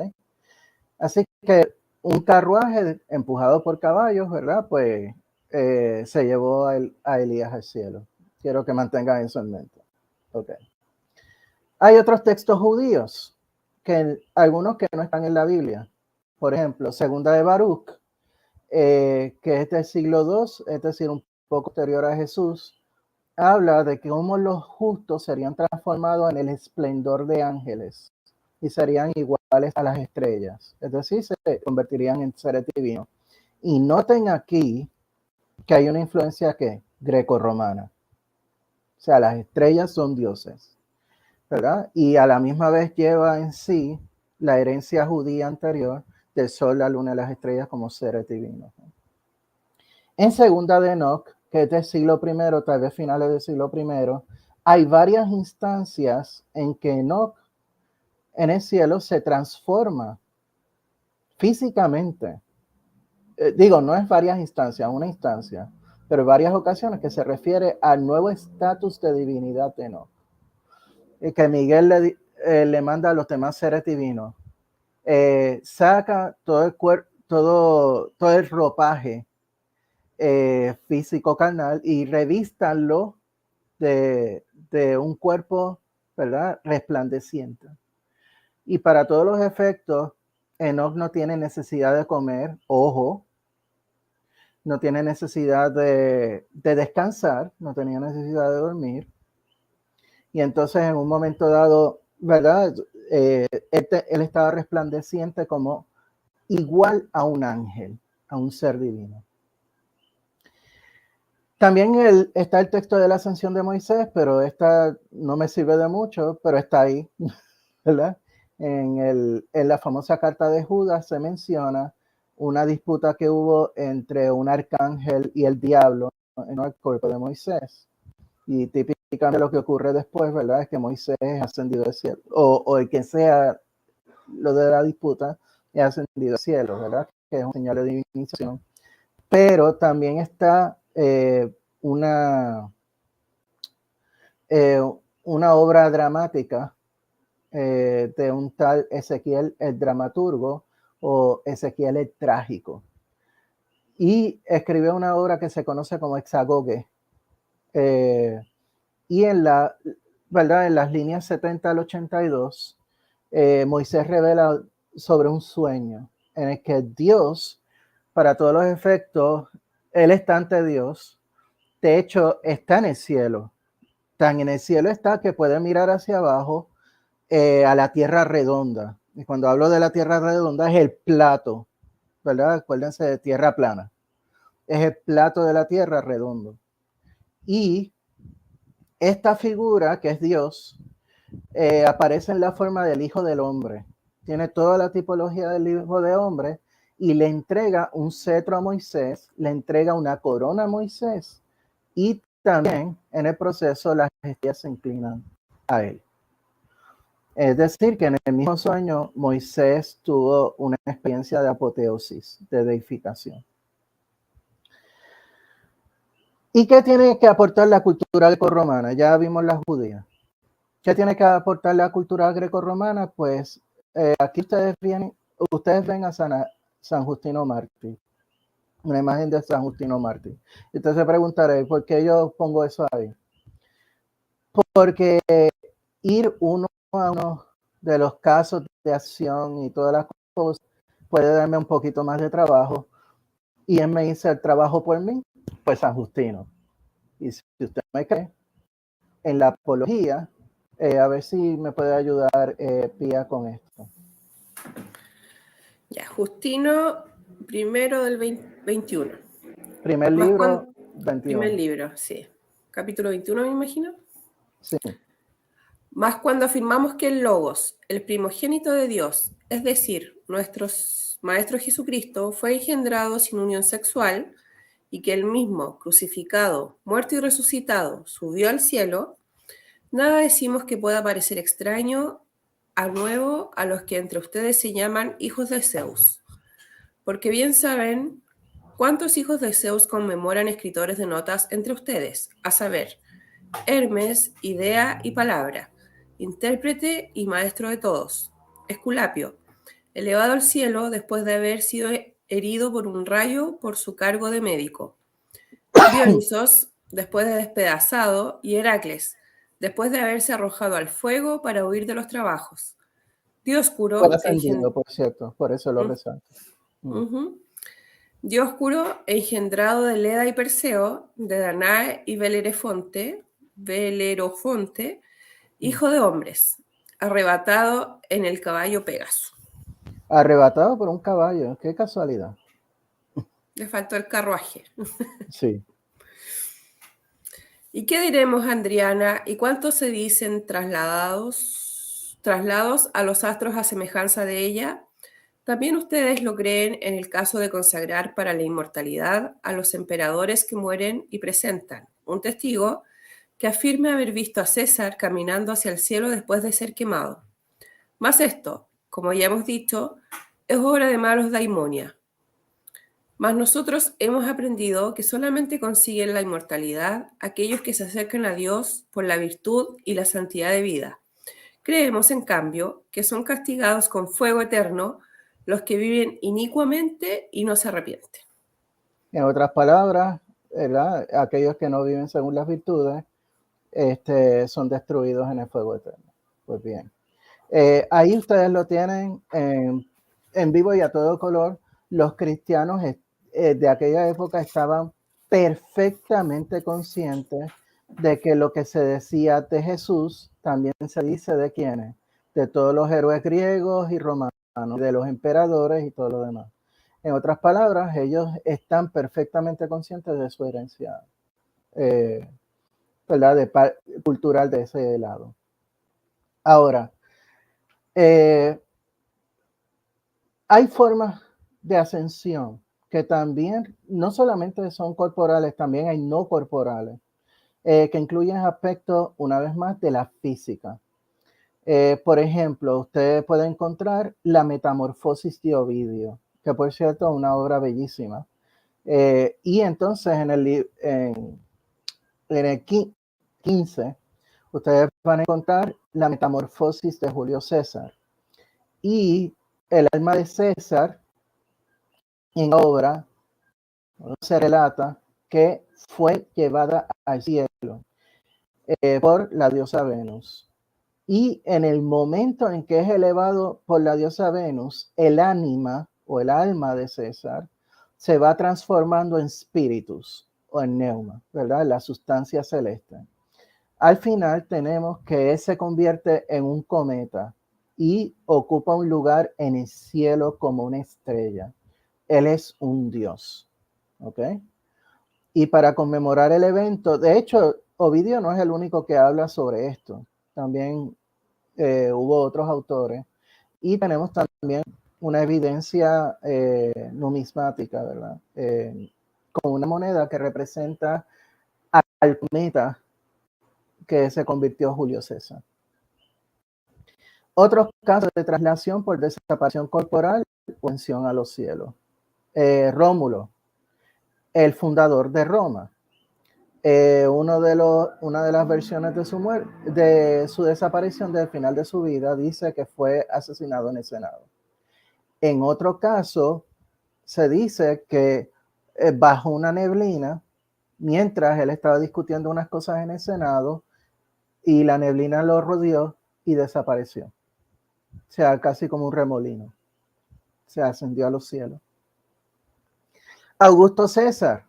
Así que un carruaje empujado por caballos, ¿verdad? Pues se llevó a Elías al cielo. Quiero que mantengan eso en mente. ¿Ok? Hay otros textos judíos, algunos que no están en la Biblia. Por ejemplo, Segunda de Baruch, que es del siglo II, es decir, un poco posterior a Jesús, habla de cómo los justos serían transformados en el esplendor de ángeles y serían iguales a las estrellas. Es decir, se convertirían en seres divinos. Y noten aquí que hay una influencia greco-romana. O sea, las estrellas son dioses, ¿verdad? Y a la misma vez lleva en sí la herencia judía anterior del sol, la luna y las estrellas como seres divinos. En segunda de Enoch, que es del siglo I, tal vez finales del siglo I, hay varias instancias en que Enoc en el cielo se transforma físicamente. Digo, no es varias instancias, una instancia, pero varias ocasiones que se refiere al nuevo estatus de divinidad de Enoc. Y que Miguel le manda a los demás seres divinos. Saca todo el cuerpo, todo el ropaje físico carnal y revístanlo de un cuerpo, ¿verdad?, resplandeciente. Y para todos los efectos, Enoc no tiene necesidad de comer, ojo, no tiene necesidad de descansar, no tenía necesidad de dormir. Y entonces en un momento dado, ¿verdad?, él estaba resplandeciente como igual a un ángel, a un ser divino. También está el texto de la ascensión de Moisés, pero esta no me sirve de mucho, pero está ahí, ¿verdad? En la famosa carta de Judas se menciona una disputa que hubo entre un arcángel y el diablo en el cuerpo de Moisés. Y típicamente lo que ocurre después, ¿verdad?, es que Moisés es ascendido al cielo, o el que sea lo de la disputa es ascendido al cielo, ¿verdad?, que es un señal de divinización. Pero también está una obra dramática de un tal Ezequiel el dramaturgo o Ezequiel el trágico. Y escribió una obra que se conoce como Hexagoge. Y ¿verdad?, en las líneas 70 al 82, Moisés revela sobre un sueño en el que Dios, para todos los efectos, él está ante Dios. De hecho, está en el cielo. Tan en el cielo está que puede mirar hacia abajo a la tierra redonda. Y cuando hablo de la tierra redonda es el plato, ¿verdad? Acuérdense de tierra plana. Es el plato de la tierra redondo. Y esta figura, que es Dios, aparece en la forma del Hijo del Hombre. Tiene toda la tipología del Hijo del Hombre y le entrega un cetro a Moisés, le entrega una corona a Moisés y también en el proceso las estrellas se inclinan a él. Es decir, que en el mismo sueño Moisés tuvo una experiencia de apoteosis, de deificación. ¿Y qué tiene que aportar la cultura grecorromana? Ya vimos la judía. ¿Qué tiene que aportar la cultura grecorromana? Pues aquí ustedes ven a San Justino Mártir, una imagen de San Justino Mártir. Entonces se preguntaré, ¿por qué yo pongo eso ahí? Porque ir uno a uno de los casos de acción y todas las cosas puede darme un poquito más de trabajo. Y él me hizo el trabajo por mí, pues San Justino. Y si usted me cree, en la apología, a ver si me puede ayudar Pía con esto. Ya, Justino, primero del 21. Primer libro, 21. Primer libro, sí. Capítulo 21, me imagino. Sí. Mas cuando afirmamos que el Logos, el primogénito de Dios, es decir, nuestro Maestro Jesucristo, fue engendrado sin unión sexual y que él mismo, crucificado, muerto y resucitado, subió al cielo, nada decimos que pueda parecer extraño a nuevo a los que entre ustedes se llaman hijos de Zeus. Porque bien saben cuántos hijos de Zeus conmemoran escritores de notas entre ustedes, a saber, Hermes, Idea y Palabra, intérprete y maestro de todos, Esculapio, elevado al cielo después de haber sido herido por un rayo por su cargo de médico, Dionisos, después de despedazado, y Heracles, después de haberse arrojado al fuego para huir de los trabajos. Dioscuro, Fue ascendido, por cierto, por eso lo resalto. Dioscuro, engendrado de Leda y Perseo, de Danae y Belerofonte, hijo de hombres, arrebatado en el caballo Pegaso. Arrebatado por un caballo, qué casualidad. Le faltó el carruaje. Sí. ¿Y qué diremos, Adriana? ¿Y cuántos se dicen traslados a los astros a semejanza de ella? También ustedes lo creen en el caso de consagrar para la inmortalidad a los emperadores que mueren y presentan un testigo que afirme haber visto a César caminando hacia el cielo después de ser quemado. Mas esto, como ya hemos dicho, es obra de malos daimonia. Mas nosotros hemos aprendido que solamente consiguen la inmortalidad aquellos que se acercan a Dios por la virtud y la santidad de vida. Creemos, en cambio, que son castigados con fuego eterno los que viven inicuamente y no se arrepienten. En otras palabras, ¿verdad? Aquellos que no viven según las virtudes son destruidos en el fuego eterno. Pues bien, ahí ustedes lo tienen en vivo y a todo color. Los cristianos de aquella época estaban perfectamente conscientes de que lo que se decía de Jesús también se dice de quienes, de todos los héroes griegos y romanos, de los emperadores y todo lo demás. En otras palabras, ellos están perfectamente conscientes de su herencia, ¿verdad? Cultural de ese lado. Ahora, hay formas de ascensión que también no solamente son corporales, también hay no corporales, que incluyen aspectos, una vez más, de la física. Por ejemplo, usted puede encontrar la Metamorfosis de Ovidio, que por cierto es una obra bellísima. Y entonces en el 15, ustedes van a encontrar la Metamorfosis de Julio César. Y el alma de César, en obra, se relata que fue llevada al cielo por la diosa Venus. Y en el momento en que es elevado por la diosa Venus, el ánima o el alma de César se va transformando en spiritus o en neuma, ¿verdad? La sustancia celeste. Al final tenemos que él se convierte en un cometa y ocupa un lugar en el cielo como una estrella. Él es un dios, ¿ok? Y para conmemorar el evento, de hecho, Ovidio no es el único que habla sobre esto. También hubo otros autores. Y tenemos también una evidencia numismática, ¿verdad? Con una moneda que representa al cometa que se convirtió Julio César. Otros casos de traslación por desaparición corporal o ascensión a los cielos. Rómulo, el fundador de Roma. Una de las versiones de su muerte, de su desaparición del final de su vida, dice que fue asesinado en el Senado. En otro caso, se dice que bajo una neblina, mientras él estaba discutiendo unas cosas en el Senado, y la neblina lo rodeó y desapareció. O sea, casi como un remolino. Se ascendió a los cielos. Augusto César,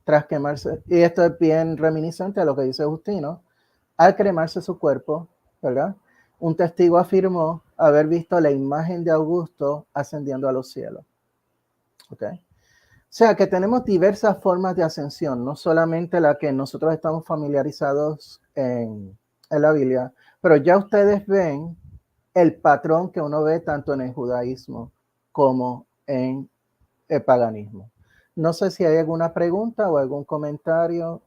tras quemarse, y esto es bien reminiscente a lo que dice Justino, al cremarse su cuerpo, ¿verdad? Un testigo afirmó haber visto la imagen de Augusto ascendiendo a los cielos. ¿Ok? O sea que tenemos diversas formas de ascensión, no solamente la que nosotros estamos familiarizados en la Biblia, pero ya ustedes ven el patrón que uno ve tanto en el judaísmo como en el paganismo. No sé si hay alguna pregunta o algún comentario.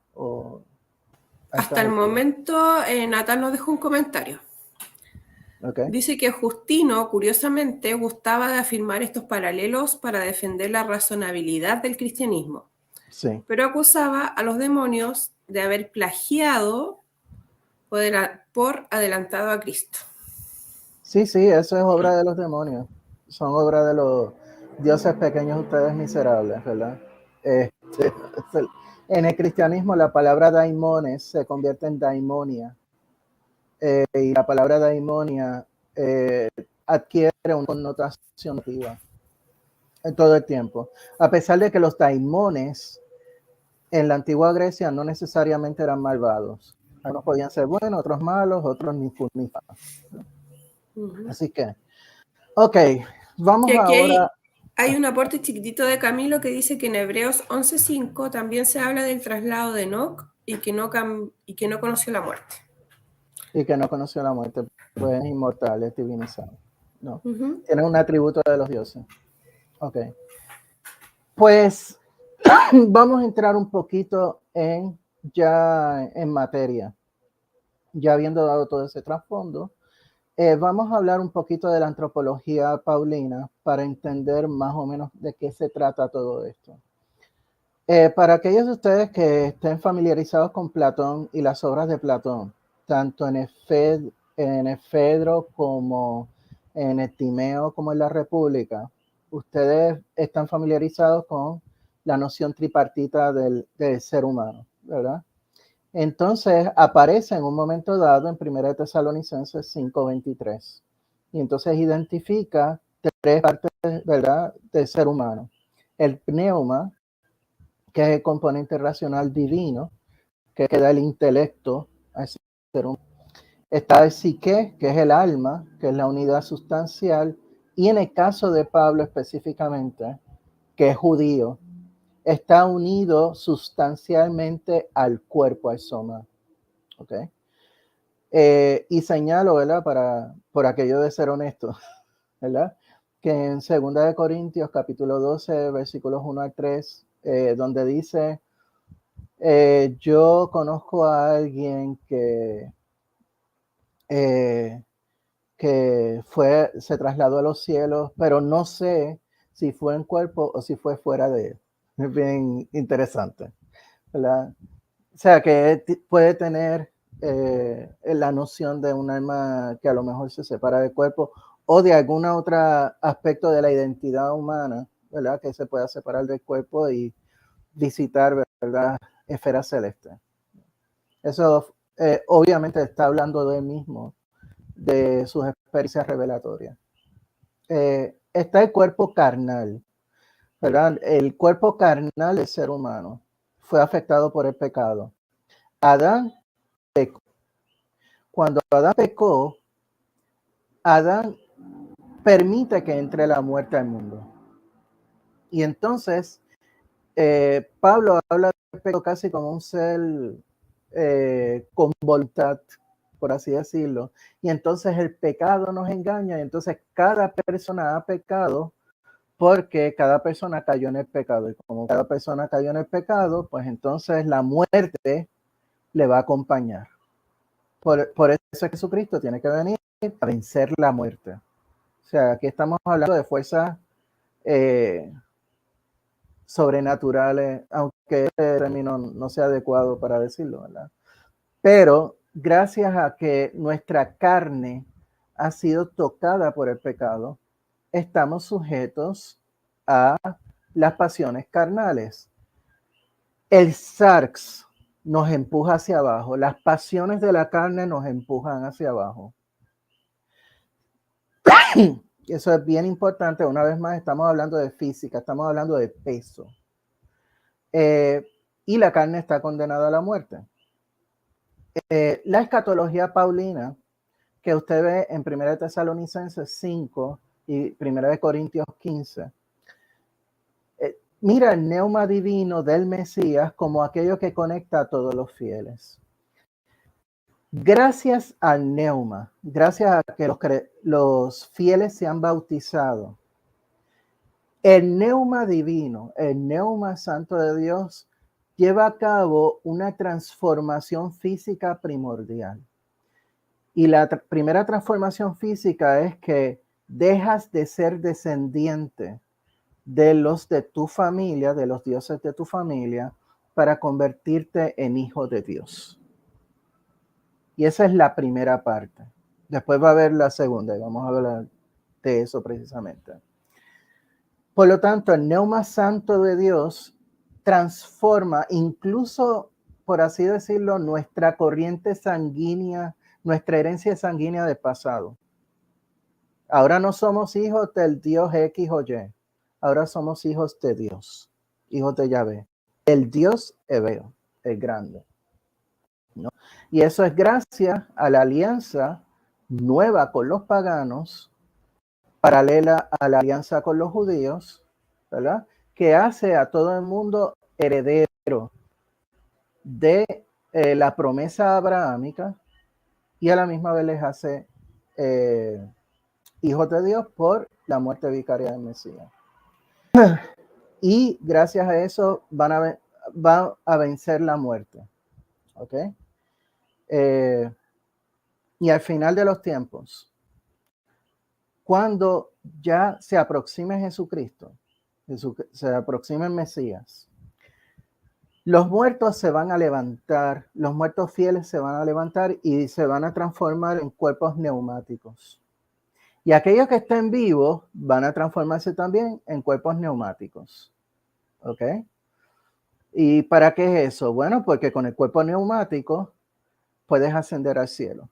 Hasta el momento, Natán nos dejó un comentario. Okay. Dice que Justino, curiosamente, gustaba de afirmar estos paralelos para defender la razonabilidad del cristianismo. Sí. Pero acusaba a los demonios de haber plagiado por adelantado a Cristo. Sí, eso es obra de los demonios. Son obra de los dioses pequeños, ustedes miserables, ¿verdad? En el cristianismo la palabra daimones se convierte en daimonia. Y la palabra daimonia adquiere una connotación negativa en todo el tiempo. A pesar de que los daimones en la antigua Grecia no necesariamente eran malvados. Algunos podían ser buenos, otros malos, otros ni fu ni fa. Así que, ok, vamos ahora. Hay un aporte chiquitito de Camilo que dice que en Hebreos 11:5 también se habla del traslado de Enoc y que no conoció la muerte. Y que no conoció la muerte, pues es inmortal, es divinizado. No, tiene un atributo de los dioses. Ok. Pues vamos a entrar un poquito en materia. ya habiendo dado todo ese trasfondo, vamos a hablar un poquito de la antropología paulina para entender más o menos de qué se trata todo esto. Para aquellos de ustedes que estén familiarizados con Platón y las obras de Platón, tanto en Efedro como en el Timeo como en la República, ustedes están familiarizados con la noción tripartita del ser humano, ¿verdad? Entonces aparece en un momento dado en 1 Tesalonicenses 5:23 y entonces identifica tres partes, ¿verdad?, del ser humano. El pneuma, que es el componente racional divino, que da el intelecto a ese ser humano. Está el psique, que es el alma, que es la unidad sustancial, y en el caso de Pablo específicamente, que es judío, está unido sustancialmente al cuerpo, al soma. ¿Okay? Y señalo, ¿verdad?, por aquello de ser honesto, ¿verdad?, que en 2 Corintios capítulo 12, versículos 1-3, donde dice, yo conozco a alguien que se trasladó a los cielos, pero no sé si fue en cuerpo o si fue fuera de él. Es bien interesante, ¿verdad? O sea, que puede tener la noción de un alma que a lo mejor se separa del cuerpo o de algún otro aspecto de la identidad humana, ¿verdad?, que se pueda separar del cuerpo y visitar, ¿verdad?, esferas celestes. Eso obviamente está hablando de él mismo, de sus experiencias revelatorias. Está el cuerpo carnal, ¿verdad? El cuerpo carnal del ser humano fue afectado por el pecado. Adán pecó. Cuando Adán pecó, Adán permite que entre la muerte al mundo. Y entonces, Pablo habla del pecado casi como un ser con voluntad, por así decirlo. Y entonces el pecado nos engaña. Y entonces cada persona ha pecado porque cada persona cayó en el pecado. Y como cada persona cayó en el pecado, pues entonces la muerte le va a acompañar. Por eso Jesucristo tiene que venir a vencer la muerte. O sea, aquí estamos hablando de fuerzas sobrenaturales, aunque este término no sea adecuado para decirlo, ¿verdad? Pero gracias a que nuestra carne ha sido tocada por el pecado, estamos sujetos a las pasiones carnales. El sarx nos empuja hacia abajo, las pasiones de la carne nos empujan hacia abajo. Eso es bien importante. Una vez más, estamos hablando de física, estamos hablando de peso. Y la carne está condenada a la muerte. La escatología paulina, que usted ve en 1 Tesalonicenses 5 y 1 Corintios 15, mira el neuma divino del Mesías como aquello que conecta a todos los fieles. Gracias al neuma, gracias a que los fieles se han bautizado, el neuma divino, el neuma santo de Dios, lleva a cabo una transformación física primordial. Y la primera transformación física es que dejas de ser descendiente de los de tu familia, de los dioses de tu familia, para convertirte en hijo de Dios. Y esa es la primera parte. Después va a haber la segunda y vamos a hablar de eso precisamente. Por lo tanto, el neuma santo de Dios transforma incluso, por así decirlo, nuestra corriente sanguínea, nuestra herencia sanguínea del pasado. Ahora no somos hijos del Dios X o Y. Ahora somos hijos de Dios, hijos de Yahvé, el Dios hebeo, el grande, ¿no? Y eso es gracias a la alianza nueva con los paganos, paralela a la alianza con los judíos, ¿verdad?, que hace a todo el mundo heredero de la promesa abrahámica y a la misma vez les hace hijos de Dios por la muerte vicaria del Mesías. Y gracias a eso van a vencer la muerte. ¿Ok? Y al final de los tiempos, cuando ya se aproxime Jesucristo, se aproxime el Mesías, los muertos se van a levantar, los muertos fieles se van a levantar y se van a transformar en cuerpos neumáticos. Y aquellos que estén vivos van a transformarse también en cuerpos neumáticos. ¿Ok? ¿Y para qué es eso? Bueno, porque con el cuerpo neumático puedes ascender al cielo.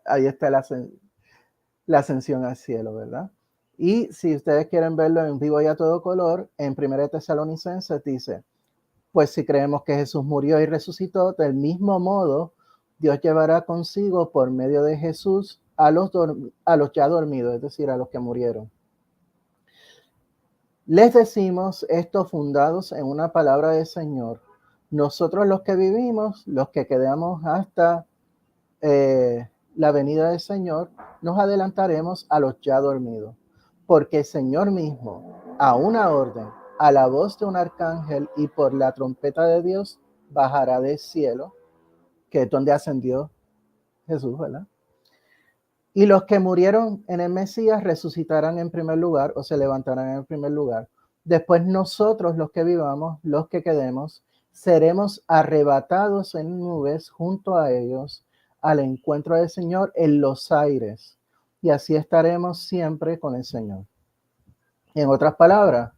Ahí está la ascensión al cielo, ¿verdad? Y si ustedes quieren verlo en vivo y a todo color, en 1 Tesalonicenses dice, pues si creemos que Jesús murió y resucitó, del mismo modo, Dios llevará consigo por medio de Jesús a los ya dormidos, es decir, a los que murieron. Les decimos esto fundados en una palabra del Señor. Nosotros los que vivimos, los que quedamos hasta la venida del Señor, nos adelantaremos a los ya dormidos. Porque el Señor mismo, a una orden, a la voz de un arcángel y por la trompeta de Dios, bajará del cielo, que es donde ascendió Jesús, ¿verdad? Y los que murieron en el Mesías resucitarán en primer lugar o se levantarán en primer lugar. Después nosotros, los que vivamos, los que quedemos, seremos arrebatados en nubes junto a ellos al encuentro del Señor en los aires. Y así estaremos siempre con el Señor. En otras palabras,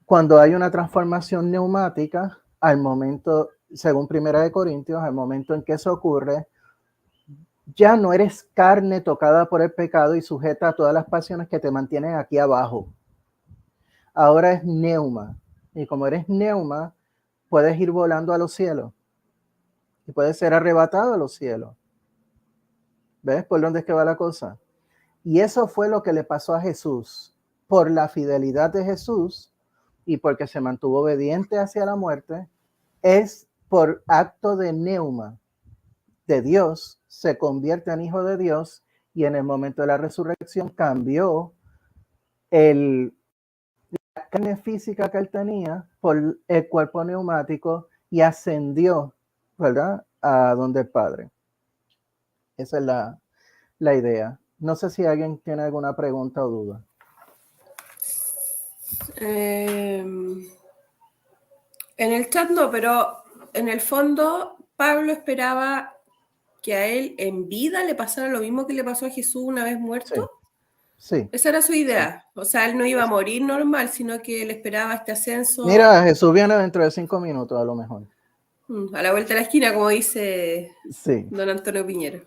cuando hay una transformación neumática, al momento, según 1 Corintios, al momento en que eso ocurre, ya no eres carne tocada por el pecado y sujeta a todas las pasiones que te mantienen aquí abajo. Ahora es neuma. Y como eres neuma, puedes ir volando a los cielos. Y puedes ser arrebatado a los cielos. ¿Ves por dónde es que va la cosa? Y eso fue lo que le pasó a Jesús. Por la fidelidad de Jesús y porque se mantuvo obediente hacia la muerte, es por acto de neuma de Dios, se convierte en hijo de Dios y en el momento de la resurrección cambió la carne física que él tenía por el cuerpo neumático y ascendió, ¿verdad?, a donde el Padre. Esa es la idea. No sé si alguien tiene alguna pregunta o duda. En el chat no, pero en el fondo Pablo esperaba que a él en vida le pasara lo mismo que le pasó a Jesús una vez muerto. Sí. Esa era su idea. O sea, él no iba a morir normal, sino que él esperaba este ascenso. Mira, Jesús viene dentro de 5 minutos a lo mejor. A la vuelta de la esquina, como dice Sí. don Antonio Piñero.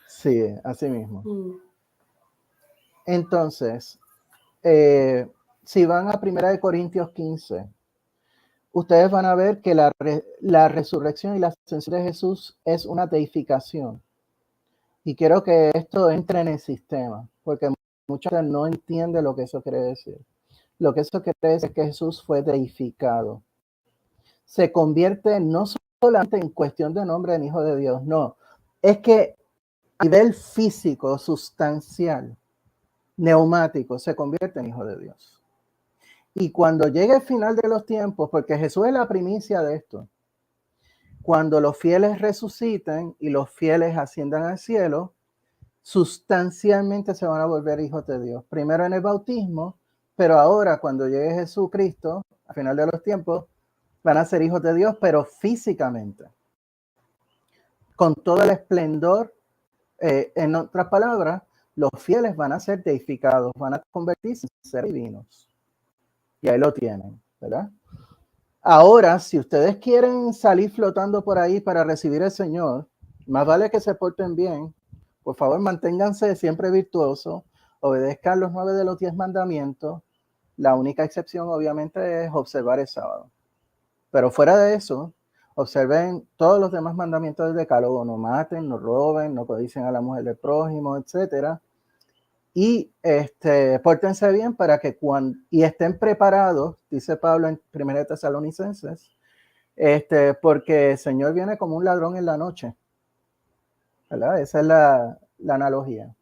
Sí, así mismo. Entonces, si van a 1 Corintios 15, ustedes van a ver que la resurrección y la ascensión de Jesús es una deificación. Y quiero que esto entre en el sistema, porque mucha gente no entiende lo que eso quiere decir. Lo que eso quiere decir es que Jesús fue deificado. Se convierte no solamente en cuestión de nombre en hijo de Dios, no. Es que a nivel físico, sustancial, neumático, se convierte en hijo de Dios. Y cuando llegue el final de los tiempos, porque Jesús es la primicia de esto, cuando los fieles resuciten y los fieles asciendan al cielo, sustancialmente se van a volver hijos de Dios. Primero en el bautismo, pero ahora cuando llegue Jesucristo, al final de los tiempos, van a ser hijos de Dios, pero físicamente. Con todo el esplendor, en otras palabras, los fieles van a ser deificados, van a convertirse en seres divinos. Y ahí lo tienen, ¿verdad? Ahora, si ustedes quieren salir flotando por ahí para recibir al Señor, más vale que se porten bien. Por favor, manténganse siempre virtuosos, obedezcan los 9 de los 10 mandamientos. La única excepción, obviamente, es observar el sábado. Pero fuera de eso, observen todos los demás mandamientos del decálogo. No maten, no roben, no codicien a la mujer del prójimo, etcétera. Y pórtense bien para que y estén preparados, dice Pablo en 1 Tesalonicenses, porque el Señor viene como un ladrón en la noche, ¿verdad? Esa es la analogía.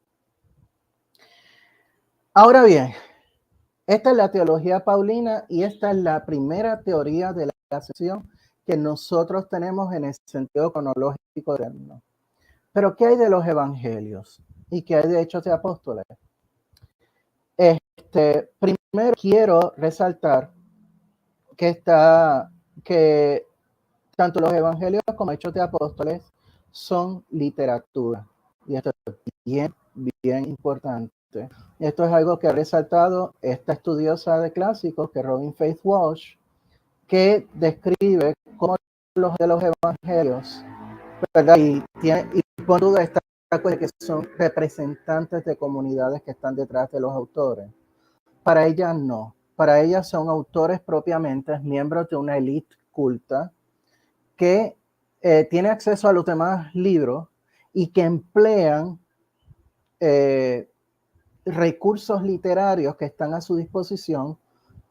Ahora bien, esta es la teología paulina y esta es la primera teoría de la ascensión que nosotros tenemos en el sentido cronológico eterno. Pero ¿qué hay de los evangelios? ¿Y qué hay de Hechos de Apóstoles? Primero quiero resaltar que tanto los evangelios como Hechos de Apóstoles son literatura. Y esto es bien, bien importante. Esto es algo que ha resaltado esta estudiosa de clásicos, que es Robin Faith Walsh, que describe cómo los de los evangelios, ¿verdad? Y por duda esta cosa que son representantes de comunidades que están detrás de los autores. Para ellas no. Para ellas son autores propiamente, miembros de una élite culta que tiene acceso a los demás libros y que emplean recursos literarios que están a su disposición,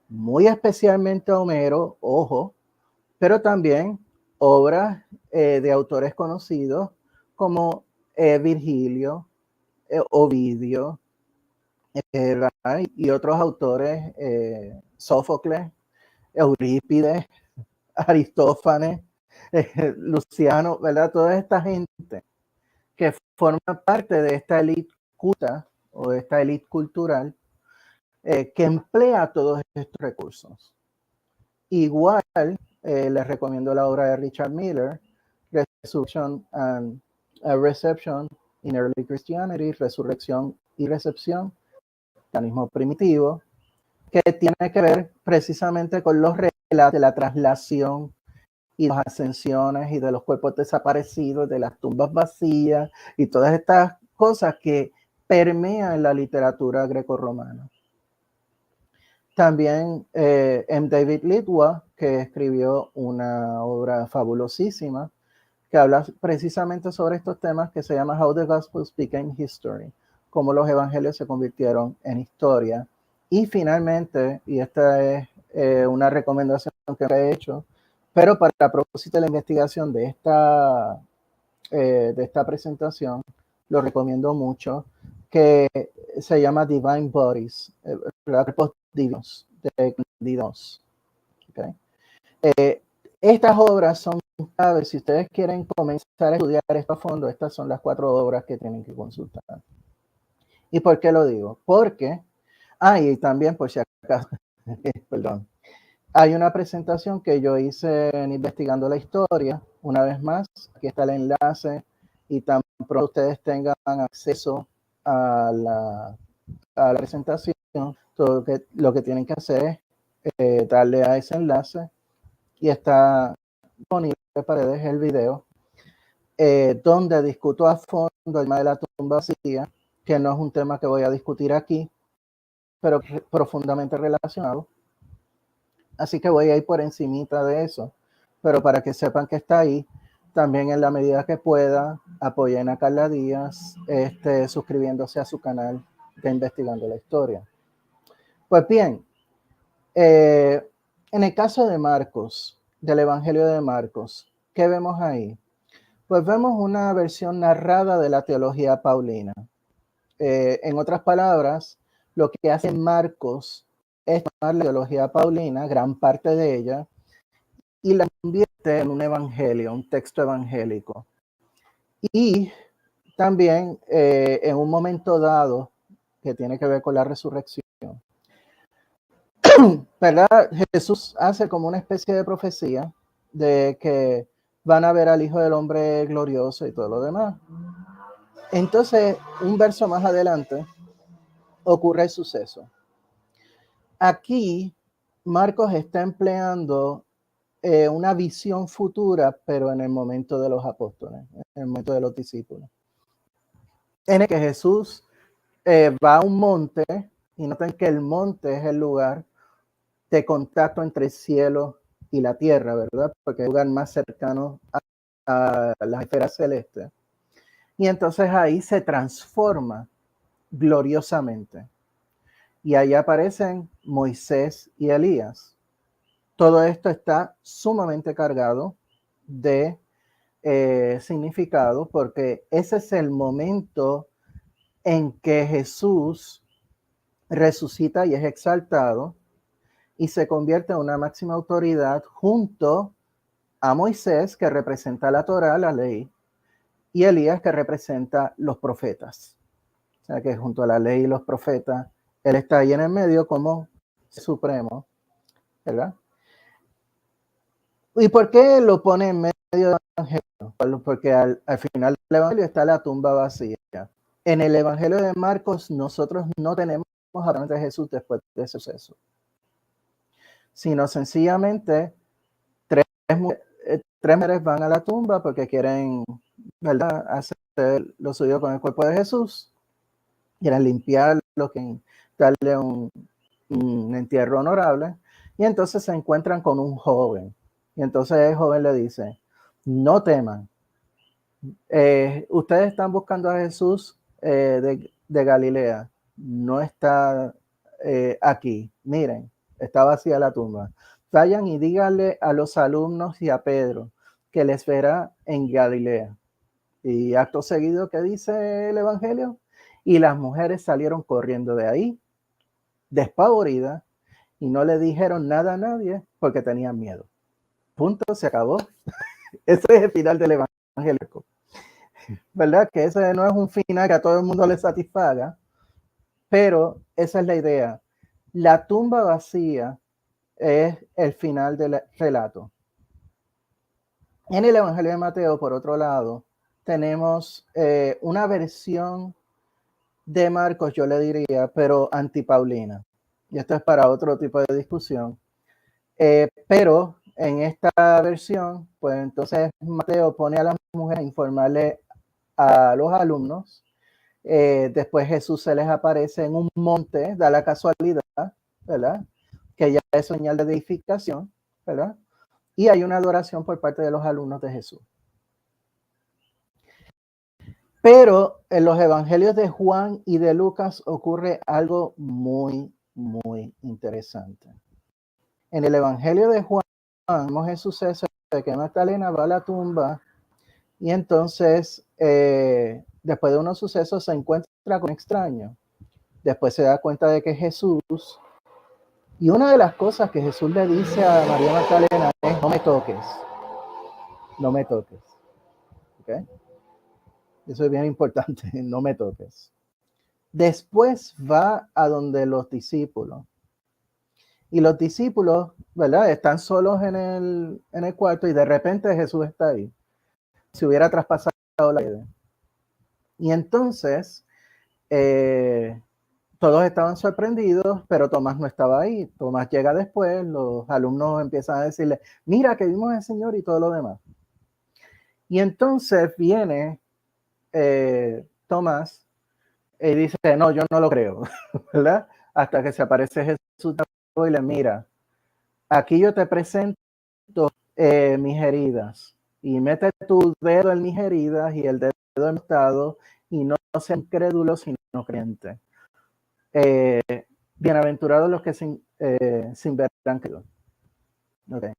muy especialmente Homero, ojo, pero también obras de autores conocidos como Virgilio, Ovidio, y otros autores, Sófocles, Eurípides, Aristófanes, Luciano, ¿verdad? Toda esta gente que forma parte de esta élite culta o de esta élite cultural que emplea todos estos recursos. Igual, les recomiendo la obra de Richard Miller, Resurrection and Reception in Early Christianity, Resurrección y Recepción, Cristianismo Primitivo, que tiene que ver precisamente con los relatos de la traslación y las ascensiones y de los cuerpos desaparecidos, de las tumbas vacías y todas estas cosas que permean la literatura grecorromana. También M. David Lidwa, que escribió una obra fabulosísima que habla precisamente sobre estos temas, que se llama How the Gospels Became History, cómo los evangelios se convirtieron en historia. Y finalmente, y esta es una recomendación que he hecho, pero para el propósito de la investigación de esta presentación, lo recomiendo mucho, que se llama Divine Bodies, cuerpos divinos, ¿okay? Estas obras son claves. Si ustedes quieren comenzar a estudiar esto a fondo, estas son las 4 obras que tienen que consultar. ¿Y por qué lo digo? Porque, y también por si acaso, perdón, hay una presentación que yo hice en Investigando la Historia. Una vez más, aquí está el enlace y tan pronto ustedes tengan acceso a la presentación, todo lo que tienen que hacer es darle a ese enlace y está disponible para ver el video donde discuto a fondo el tema de la tumba vacía, que no es un tema que voy a discutir aquí, pero profundamente relacionado. Así que voy a ir por encimita de eso, pero para que sepan que está ahí, también en la medida que pueda, apoyen a Carla Díaz, suscribiéndose a su canal de Investigando la Historia. Pues bien, en el caso de Marcos, del Evangelio de Marcos, ¿qué vemos ahí? Pues vemos una versión narrada de la teología paulina. En otras palabras, lo que hace Marcos es tomar la teología paulina, gran parte de ella, y la convierte en un evangelio, un texto evangélico. Y también en un momento dado que tiene que ver con la resurrección, ¿verdad? Jesús hace como una especie de profecía de que van a ver al Hijo del Hombre glorioso y todo lo demás. Entonces, un verso más adelante, ocurre el suceso. Aquí, Marcos está empleando una visión futura, pero en el momento de los apóstoles, en el momento de los discípulos. En el que Jesús va a un monte, y noten que el monte es el lugar de contacto entre el cielo y la tierra, ¿verdad? Porque es el lugar más cercano a las esferas celestes. Y entonces ahí se transforma gloriosamente. Y ahí aparecen Moisés y Elías. Todo esto está sumamente cargado de significado, porque ese es el momento en que Jesús resucita y es exaltado y se convierte en una máxima autoridad junto a Moisés, que representa la Torá, la ley, y Elías, que representa los profetas. O sea que junto a la ley y los profetas, él está ahí en el medio como supremo, ¿verdad? ¿Y por qué lo pone en medio del evangelio? Porque al final del evangelio está la tumba vacía. En el evangelio de Marcos, nosotros no tenemos hablando de Jesús después de ese suceso, sino sencillamente tres mujeres van a la tumba porque quieren, ¿verdad?, hacer lo suyo con el cuerpo de Jesús, quieren limpiarlo, darle un entierro honorable, y entonces se encuentran con un joven, y entonces el joven le dice, no teman, ustedes están buscando a Jesús de Galilea, no está aquí, miren, está vacía la tumba, vayan y díganle a los alumnos y a Pedro que les verá en Galilea. Y acto seguido, ¿qué dice el evangelio? Y las mujeres salieron corriendo de ahí, despavoridas, y no le dijeron nada a nadie porque tenían miedo. Punto, se acabó. Ese es el final del evangelio. ¿Verdad? Que ese no es un final que a todo el mundo le satisfaga, pero esa es la idea. La tumba vacía es el final del relato. En el evangelio de Mateo, por otro lado, tenemos una versión de Marcos, yo le diría, pero antipaulina. Y esto es para otro tipo de discusión. Pero en esta versión, pues entonces Mateo pone a las mujeres a informarle a los alumnos. Después Jesús se les aparece en un monte, da la casualidad, ¿verdad?, que ya es señal de edificación, ¿verdad? Y hay una adoración por parte de los alumnos de Jesús. Pero en los evangelios de Juan y de Lucas ocurre algo muy, muy interesante. En el evangelio de Juan vemos el suceso de que Magdalena va a la tumba y entonces después de unos sucesos se encuentra con un extraño. Después se da cuenta de que es Jesús. Y una de las cosas que Jesús le dice a María Magdalena es, no me toques. No me toques. ¿Okay? Eso es bien importante, no me toques. Después va a donde los discípulos. Y los discípulos, ¿verdad?, están solos en el cuarto y de repente Jesús está ahí. Se hubiera traspasado la pared. Y entonces todos estaban sorprendidos, pero Tomás no estaba ahí. Tomás llega después, los alumnos empiezan a decirle, mira que vimos al Señor y todo lo demás. Y entonces viene Tomás y dice, no, yo no lo creo, ¿verdad? Hasta que se aparece Jesús y le mira, aquí yo te presento mis heridas, y mete tu dedo en mis heridas y el dedo en mi costado, y no sean incrédulos sino creyentes. Bienaventurados los que sin verán creído. Okay.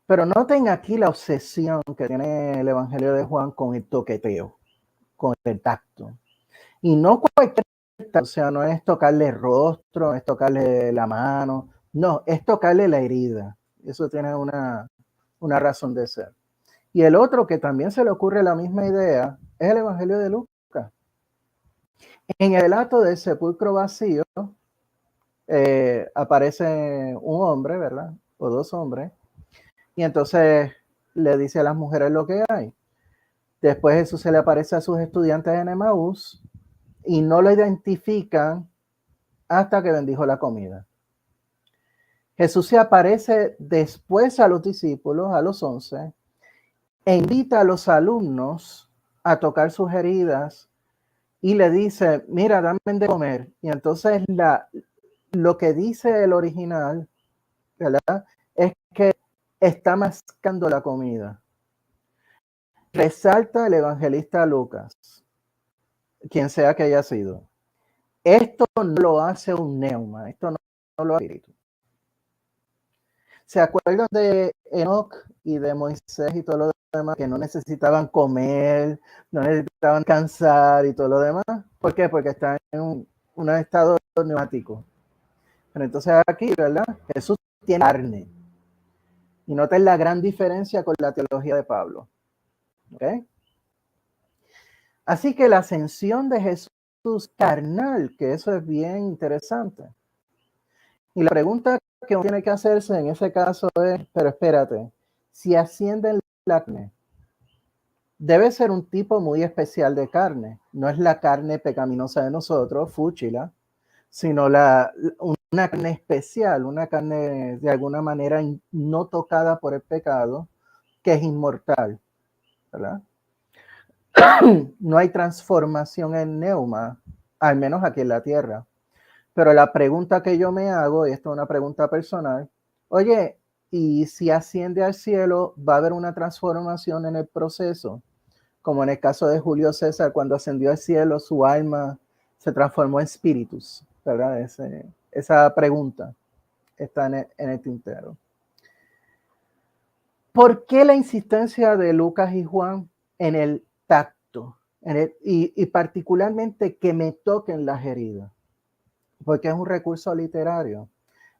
Pero noten aquí la obsesión que tiene el evangelio de Juan con el toqueteo, con el tacto. Y no cualquier tacto, o sea, no es tocarle el rostro, no es tocarle la mano, no, es tocarle la herida. Eso tiene una razón de ser. Y el otro que también se le ocurre la misma idea es el evangelio de Lucas. En el relato del sepulcro vacío aparece un hombre, ¿verdad? O dos hombres. Y entonces le dice a las mujeres lo que hay. Después Jesús se le aparece a sus estudiantes en Emaús y no lo identifican hasta que bendijo la comida. Jesús se aparece después a los discípulos, a los 11, e invita a los alumnos a tocar sus heridas y le dice, mira, dame de comer. Y entonces lo que dice el original, ¿verdad?, es que está mascando la comida. Resalta el evangelista Lucas, quien sea que haya sido. Esto no lo hace un neuma, esto no lo hace espíritu. ¿Se acuerdan de Enoc y de Moisés y todo lo demás, que no necesitaban comer, no necesitaban cansar y todo lo demás? ¿Por qué? Porque están en un estado neumático. Pero entonces aquí, ¿verdad?, Jesús tiene carne. Y noten la gran diferencia con la teología de Pablo. ¿Okay? Así que la ascensión de Jesús carnal, que eso es bien interesante. Y la pregunta que uno tiene que hacerse en ese caso es, pero espérate, si asciende en la carne, debe ser un tipo muy especial de carne. No es la carne pecaminosa de nosotros, fúchila, sino una carne especial, una carne de alguna manera no tocada por el pecado, que es inmortal, ¿verdad? No hay transformación en neuma, al menos aquí en la tierra. Pero la pregunta que yo me hago, y esto es una pregunta personal, oye, ¿y si asciende al cielo, va a haber una transformación en el proceso? Como en el caso de Julio César, cuando ascendió al cielo, su alma se transformó en espíritus, ¿verdad? Esa pregunta está en el tintero. ¿Por qué la insistencia de Lucas y Juan en el tacto? Y particularmente que me toquen las heridas, porque es un recurso literario.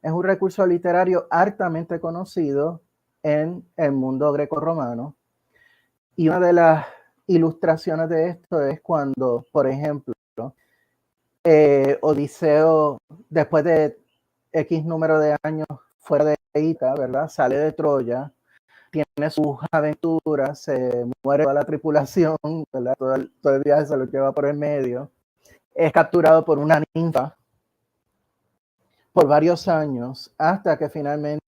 Es un recurso literario hartamente conocido en el mundo grecorromano. Y una de las ilustraciones de esto es cuando, por ejemplo, Odiseo, después de X número de años fuera de Ita, ¿verdad? Sale de Troya, tiene sus aventuras, se muere toda la tripulación, ¿verdad? Todo el viaje se lo lleva por el medio. Es capturado por una ninfa por varios años, hasta que finalmente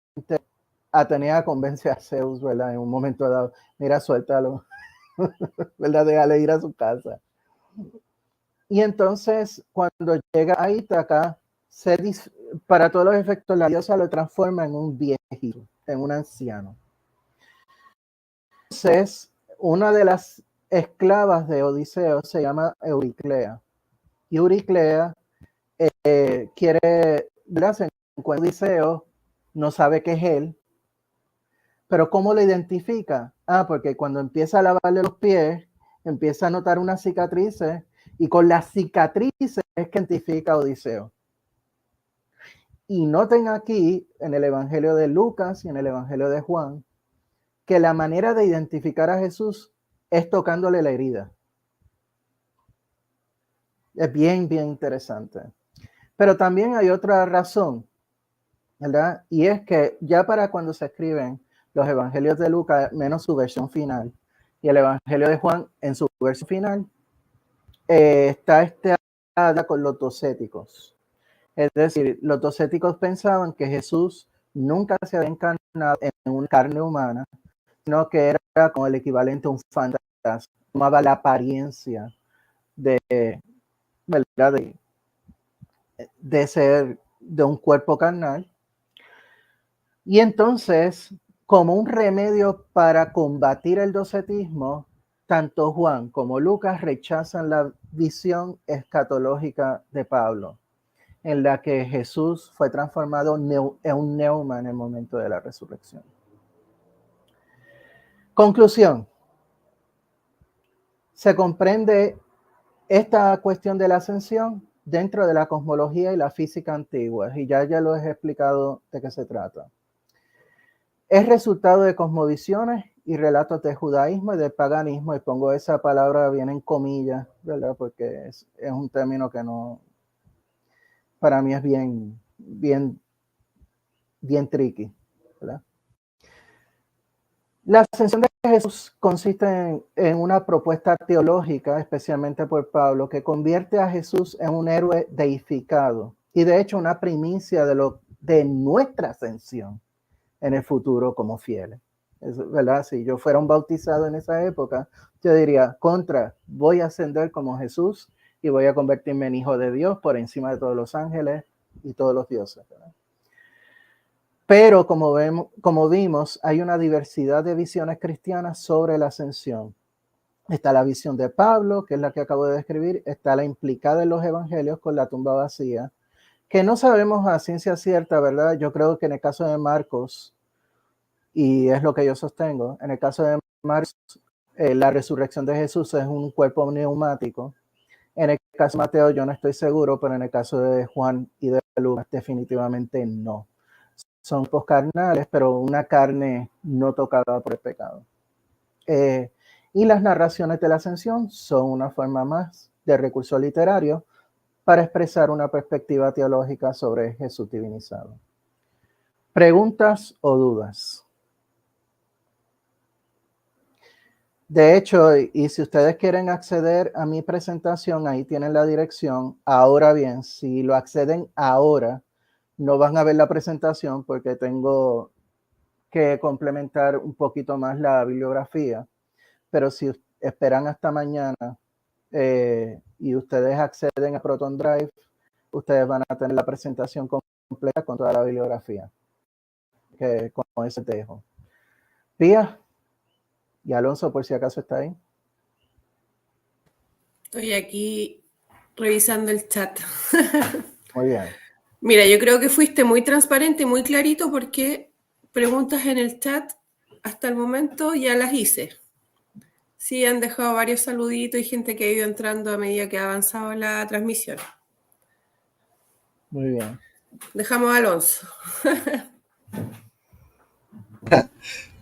Atenea convence a Zeus, ¿verdad? En un momento dado, mira, suéltalo, ¿verdad? Déjale ir a su casa. Y entonces, cuando llega a Ítaca, para todos los efectos, la diosa lo transforma en un viejito, en un anciano. Entonces, una de las esclavas de Odiseo se llama Euriclea. Y Euriclea quiere, ¿verdad? Se encuentra Odiseo, no sabe que es él, pero ¿cómo lo identifica? Porque cuando empieza a lavarle los pies, empieza a notar unas cicatrices, y con las cicatrices es que identifica a Odiseo. Y noten aquí, en el Evangelio de Lucas y en el Evangelio de Juan, que la manera de identificar a Jesús es tocándole la herida. Es bien, bien interesante. Pero también hay otra razón, ¿verdad? Y es que ya para cuando se escriben los Evangelios de Lucas, menos su versión final, y el Evangelio de Juan en su versión final, está con los docéticos. Es decir, los docéticos pensaban que Jesús nunca se había encarnado en una carne humana, sino que era como el equivalente a un fantasma, tomaba la apariencia de, ¿verdad? de ser de un cuerpo carnal. Y entonces, como un remedio para combatir el docetismo, tanto Juan como Lucas rechazan la visión escatológica de Pablo, en la que Jesús fue transformado en un neuma en el momento de la resurrección. Conclusión. Se comprende esta cuestión de la ascensión dentro de la cosmología y la física antigua, y ya lo he explicado de qué se trata. Es resultado de cosmovisiones y relatos de judaísmo y del paganismo, y pongo esa palabra bien en comillas, ¿verdad? Porque es un término que no, para mí es bien tricky, ¿verdad? La ascensión de Jesús consiste en una propuesta teológica, especialmente por Pablo, que convierte a Jesús en un héroe deificado y de hecho una primicia de nuestra ascensión en el futuro como fieles. ¿Verdad? Si yo fuera un bautizado en esa época, yo diría, voy a ascender como Jesús y voy a convertirme en hijo de Dios por encima de todos los ángeles y todos los dioses, ¿verdad? Pero como vimos, hay una diversidad de visiones cristianas sobre la ascensión. Está la visión de Pablo, que es la que acabo de describir, está la implicada en los evangelios con la tumba vacía, que no sabemos a ciencia cierta, ¿verdad? Yo creo que en el caso de Marcos, y es lo que yo sostengo, en el caso de Marcos, la resurrección de Jesús es un cuerpo neumático. En el caso de Mateo yo no estoy seguro, pero en el caso de Juan y de Lucas definitivamente no. Son carnales, pero una carne no tocada por el pecado. Y las narraciones de la ascensión son una forma más de recurso literario para expresar una perspectiva teológica sobre Jesús divinizado. ¿Preguntas o dudas? De hecho, y si ustedes quieren acceder a mi presentación, ahí tienen la dirección. Ahora bien, si lo acceden ahora, no van a ver la presentación porque tengo que complementar un poquito más la bibliografía. Pero si esperan hasta mañana y ustedes acceden a Proton Drive, ustedes van a tener la presentación completa con toda la bibliografía. Que con ese te dejo. Pía y Alonso, por si acaso está ahí. Estoy aquí revisando el chat. Muy bien. Mira, yo creo que fuiste muy transparente y muy clarito porque preguntas en el chat hasta el momento ya las hice. Sí, han dejado varios saluditos y gente que ha ido entrando a medida que ha avanzado la transmisión. Muy bien. Dejamos a Alonso.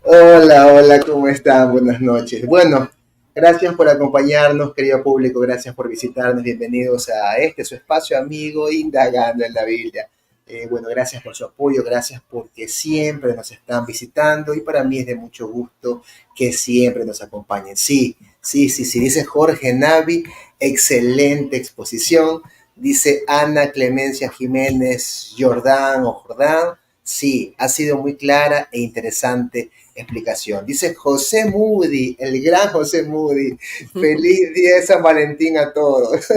Hola, ¿cómo están? Buenas noches. Bueno, gracias por acompañarnos, querido público, gracias por visitarnos, bienvenidos a su espacio amigo, Indagando en la Biblia. Bueno, gracias por su apoyo, gracias porque siempre nos están visitando y para mí es de mucho gusto que siempre nos acompañen. Sí, dice Jorge Navi, excelente exposición. Dice Ana Clemencia Jiménez Jordán. Sí, ha sido muy clara e interesante explicación. Dice José Moody, el gran José Moody. Feliz día de San Valentín a todos.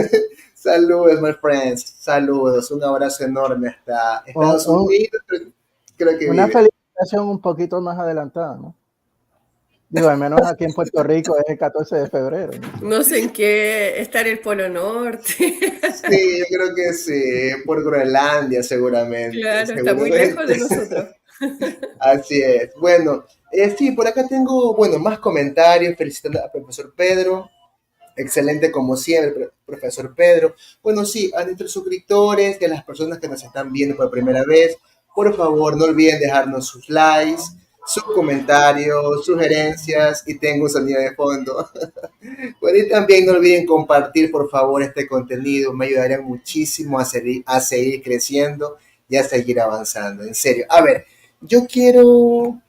Saludos, my friends. Saludos. Un abrazo enorme hasta Estados Unidos. Creo que una vive. felicitación un poquito más adelantada, ¿no? Digo, al menos aquí en Puerto Rico es el 14 de febrero. No sé en qué está en el Polo Norte. Sí, yo creo que sí, por Groenlandia seguramente. Claro, está muy lejos de nosotros. Así es. Bueno, sí, por acá tengo, bueno, más comentarios felicitando al profesor Pedro. Excelente como siempre, profesor Pedro. Bueno, sí, a nuestros suscriptores y a las personas que nos están viendo por primera vez, por favor, no olviden dejarnos sus likes, sus comentarios, sugerencias y tengo un sonido de fondo. Bueno, y también no olviden compartir, por favor, este contenido. Me ayudaría muchísimo a seguir creciendo y a seguir avanzando. En serio. A ver, yo quiero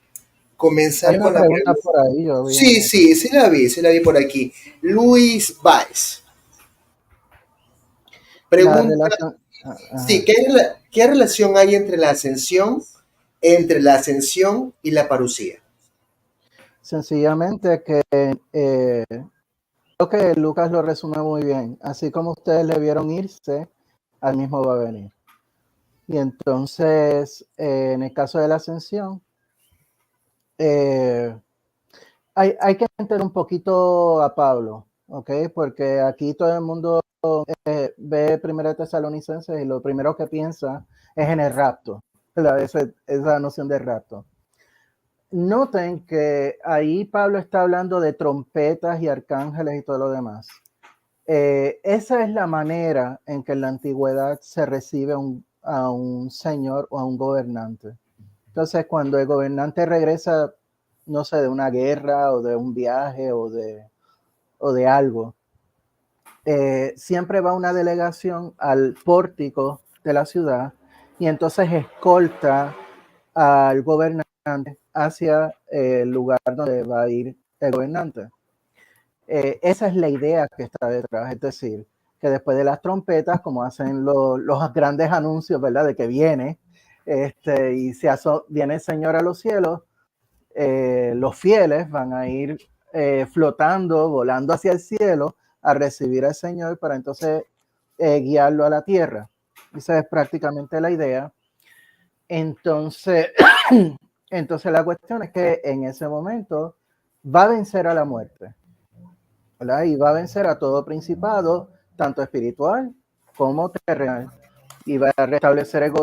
comenzar Hay con una la pregunta pregunta. por ahí. Yo vi Sí la vi por aquí. Luis Baez. la Pregunta, relación. sí, ¿qué relación hay entre la ascensión y la parucía? Sencillamente que creo que Lucas lo resume muy bien. Así como ustedes le vieron irse, al mismo va a venir. Y entonces, en el caso de la ascensión, hay que entender un poquito a Pablo, ¿ok? Porque aquí todo el mundo ve 1 Tesalonicenses y lo primero que piensa es en el rapto, esa noción de rapto. Noten que ahí Pablo está hablando de trompetas y arcángeles y todo lo demás. Esa es la manera en que en la antigüedad se recibe a un señor o a un gobernante. Entonces, cuando el gobernante regresa, no sé, de una guerra o de un viaje o de algo, siempre va una delegación al pórtico de la ciudad y entonces escolta al gobernante hacia el lugar donde va a ir el gobernante. Esa es la idea que está detrás, es decir, que después de las trompetas, como hacen los grandes anuncios, ¿verdad? De que viene, y viene el Señor a los cielos, los fieles van a ir flotando, volando hacia el cielo a recibir al Señor para entonces guiarlo a la tierra. Esa es prácticamente la idea. Entonces, entonces la cuestión es que en ese momento va a vencer a la muerte, ¿verdad? Y va a vencer a todo principado, tanto espiritual como terrenal. Y va a restablecer el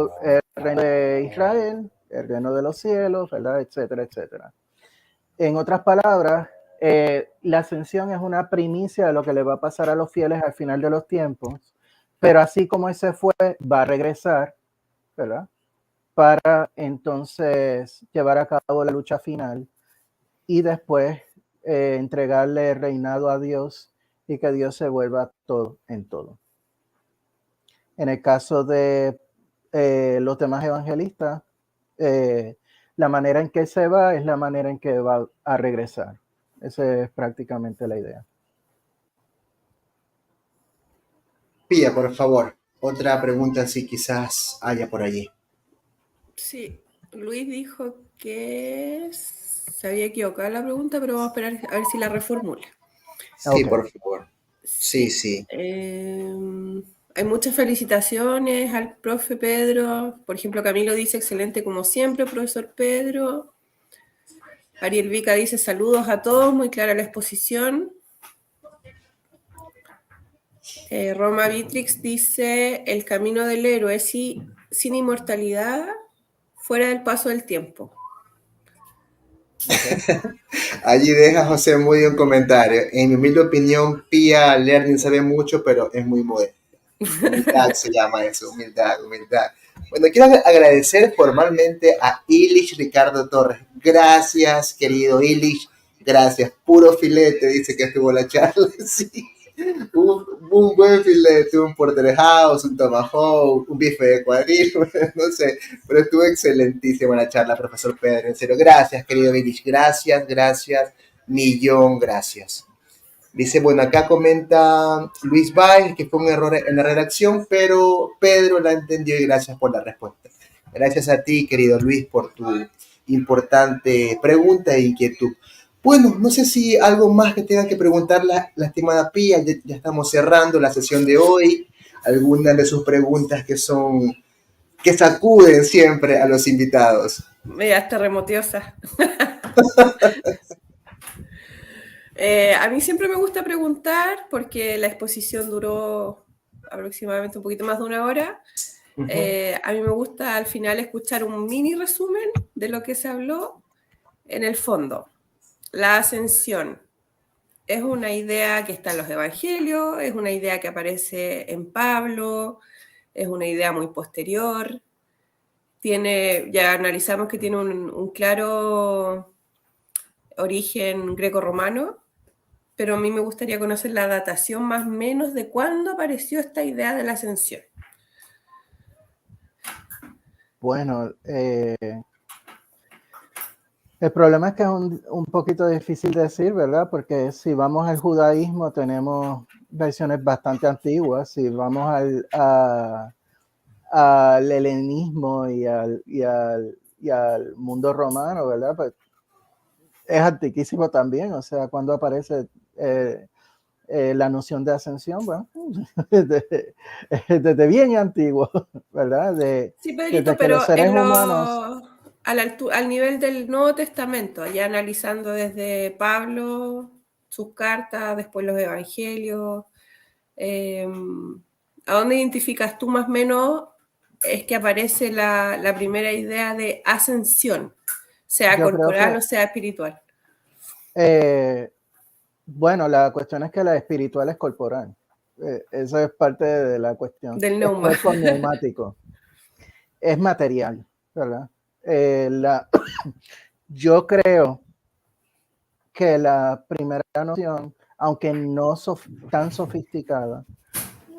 reino de Israel, el reino de los cielos, ¿verdad? Etcétera, etcétera. En otras palabras, la ascensión es una primicia de lo que le va a pasar a los fieles al final de los tiempos, pero así como ese fue, va a regresar, ¿verdad? Para entonces llevar a cabo la lucha final y después entregarle el reinado a Dios y que Dios se vuelva todo en todo. En el caso de los demás evangelistas, la manera en que se va es la manera en que va a regresar. Esa es prácticamente la idea. Pía, por favor, otra pregunta si quizás haya por allí. Sí, Luis dijo que se había equivocado la pregunta, pero vamos a esperar a ver si la reformula. Sí, Okay. por favor. Sí. Hay muchas felicitaciones al profe Pedro. Por ejemplo, Camilo dice excelente como siempre, profesor Pedro. Ariel Vica dice saludos a todos, muy clara la exposición. Roma Vitrix dice el camino del héroe sin inmortalidad, fuera del paso del tiempo. Okay. Allí deja José Muy un comentario. En mi humilde opinión, Pía Learning sabe mucho, pero es muy moderno. Humildad se llama eso, humildad. Bueno, quiero agradecer formalmente a Ilish Ricardo Torres. Gracias, querido Ilish. Gracias. Puro filete, dice que estuvo la charla. Sí. Un buen filete, un porterhouse, un tomahawk, un bife de cuadril, no sé, pero estuvo excelentísima la charla, profesor Pedro, en serio. Gracias, querido Ilish. Gracias. Millón gracias. Dice, bueno, acá comenta Luis Baez que fue un error en la redacción, pero Pedro la entendió y gracias por la respuesta. Gracias a ti, querido Luis, por tu importante pregunta e inquietud. Bueno, no sé si algo más que tenga que preguntar la estimada Pía, ya estamos cerrando la sesión de hoy. Algunas de sus preguntas que sacuden siempre a los invitados. Mira, terremotiosa. A mí siempre me gusta preguntar porque la exposición duró aproximadamente un poquito más de 1 hora. A mí me gusta al final escuchar un mini resumen de lo que se habló. En el fondo, la ascensión es una idea que está en los evangelios, es una idea que aparece en Pablo, es una idea muy posterior. Ya analizamos que tiene un claro origen greco-romano, pero a mí me gustaría conocer la datación más o menos de cuándo apareció esta idea de la ascensión. Bueno, el problema es que es un poquito difícil de decir, ¿verdad? Porque si vamos al judaísmo tenemos versiones bastante antiguas, si vamos al helenismo y al mundo romano, ¿verdad? Pues es antiquísimo también, o sea, cuando aparece la noción de ascensión, bueno, desde bien antiguo, ¿verdad? Sí, Pedrito, desde que pero los seres humanos... al nivel del Nuevo Testamento, ya analizando desde Pablo, sus cartas, después los evangelios, ¿a dónde identificas tú más o menos es que aparece la primera idea de ascensión, sea corporal o sea espiritual? Bueno, la cuestión es que la espiritual es corporal. Eso es parte de la cuestión. Del es neuma. cuerpo neumático. Es material, ¿verdad? Yo creo que la primera noción, aunque no tan sofisticada,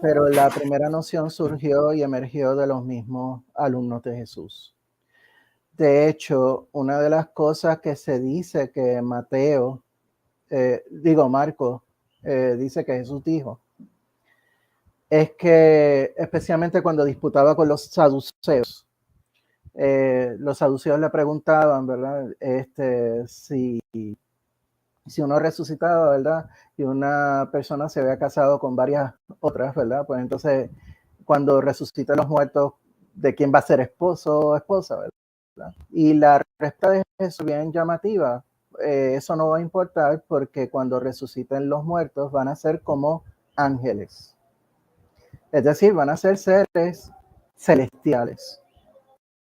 pero la primera noción surgió y emergió de los mismos alumnos de Jesús. De hecho, una de las cosas que se dice que Marcos dice que Jesús dijo, es que especialmente cuando disputaba con los saduceos le preguntaban, ¿verdad? Si uno resucitaba, ¿verdad? Y una persona se había casado con varias otras, ¿verdad? Pues entonces, cuando resucitan los muertos, ¿de quién va a ser esposo o esposa, ¿verdad? Y la respuesta de Jesús bien llamativa. Eso no va a importar porque cuando resuciten los muertos van a ser como ángeles. Es decir, van a ser seres celestiales.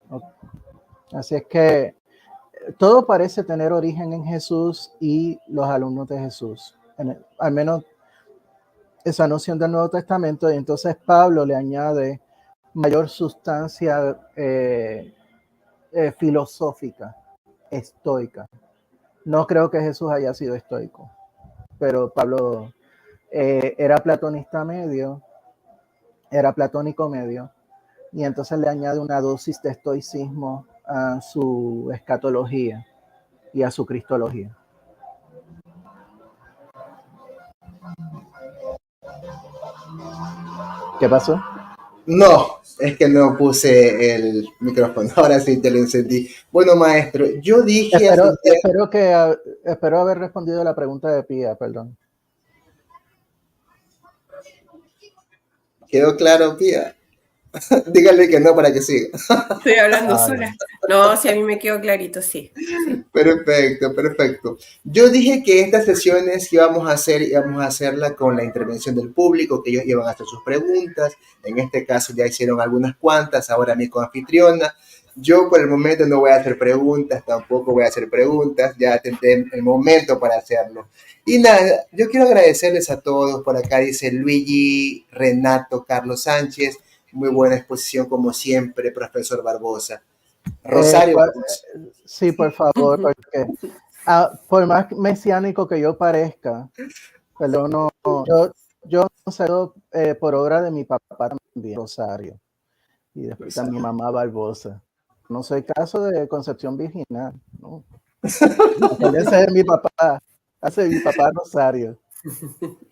¿Okay? Así es que todo parece tener origen en Jesús y los alumnos de Jesús. Al menos esa noción del Nuevo Testamento. Y entonces Pablo le añade mayor sustancia filosófica, estoica. No creo que Jesús haya sido estoico, pero Pablo era platonista medio, era platónico medio, y entonces le añade una dosis de estoicismo a su escatología y a su cristología. ¿Qué pasó? No, es que no puse el micrófono, ahora sí te lo encendí. Bueno, maestro, yo dije hace un tiempo... Espero haber respondido a la pregunta de Pía, perdón. ¿Quedó claro, Pía? Dígale que no para que siga. Estoy hablando sola. No, si a mí me quedó clarito, sí. Perfecto, perfecto. Yo dije que estas sesiones que íbamos a hacerla con la intervención del público, que ellos iban a hacer sus preguntas. En este caso ya hicieron algunas cuantas, ahora mi coanfitriona. Yo por el momento no voy a hacer preguntas, tampoco voy a hacer preguntas, ya tendré el momento para hacerlo. Y nada, yo quiero agradecerles a todos. Por acá dice Luigi, Renato, Carlos Sánchez. Muy buena exposición como siempre, profesor Barbosa. Rosario Barbosa. Sí, por favor, porque por más mesiánico que yo parezca, pero no, yo salgo por obra de mi papá también, Rosario, y después también mi mamá Barbosa. No soy caso de concepción virginal, ¿no? Ese es mi papá, hace mi papá Rosario.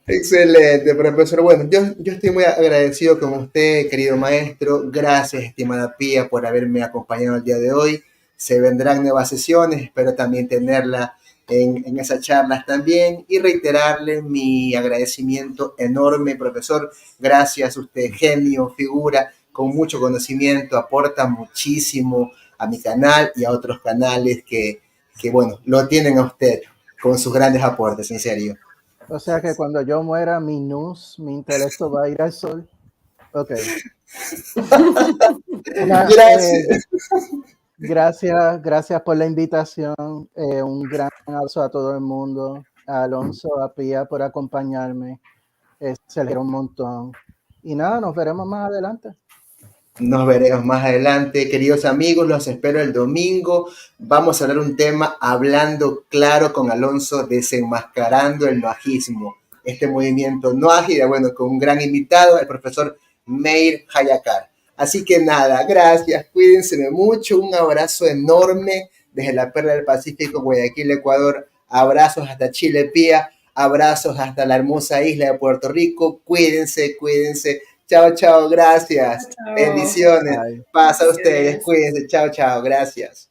Excelente, profesor. Bueno, yo estoy muy agradecido con usted, querido maestro. Gracias, estimada Pía, por haberme acompañado el día de hoy. Se vendrán nuevas sesiones, espero también tenerla en esas charlas también y reiterarle mi agradecimiento enorme, profesor. Gracias, usted, genio, figura, con mucho conocimiento, aporta muchísimo a mi canal y a otros canales que bueno, lo tienen a usted con sus grandes aportes, en serio. O sea que cuando yo muera, mi intelecto va a ir al sol. Ok. Gracias. Gracias por la invitación. Un gran abrazo a todo el mundo. A Alonso, a Pía por acompañarme. Se alegró un montón. Y nada, nos veremos más adelante. Nos veremos más adelante, queridos amigos, los espero el domingo. Vamos a hablar un tema hablando claro con Alonso, desenmascarando el noajismo. Este movimiento noágida, bueno, con un gran invitado, el profesor Meir Hayakar. Así que nada, gracias, cuídense mucho, un abrazo enorme desde la Perla del Pacífico, Guayaquil, Ecuador. Abrazos hasta Chile, Pía, abrazos hasta la hermosa isla de Puerto Rico. Cuídense, cuídense. Chao, chao, gracias. Chao. Bendiciones. Bye. Pasa a ustedes, cuídense. Chao, chao, gracias.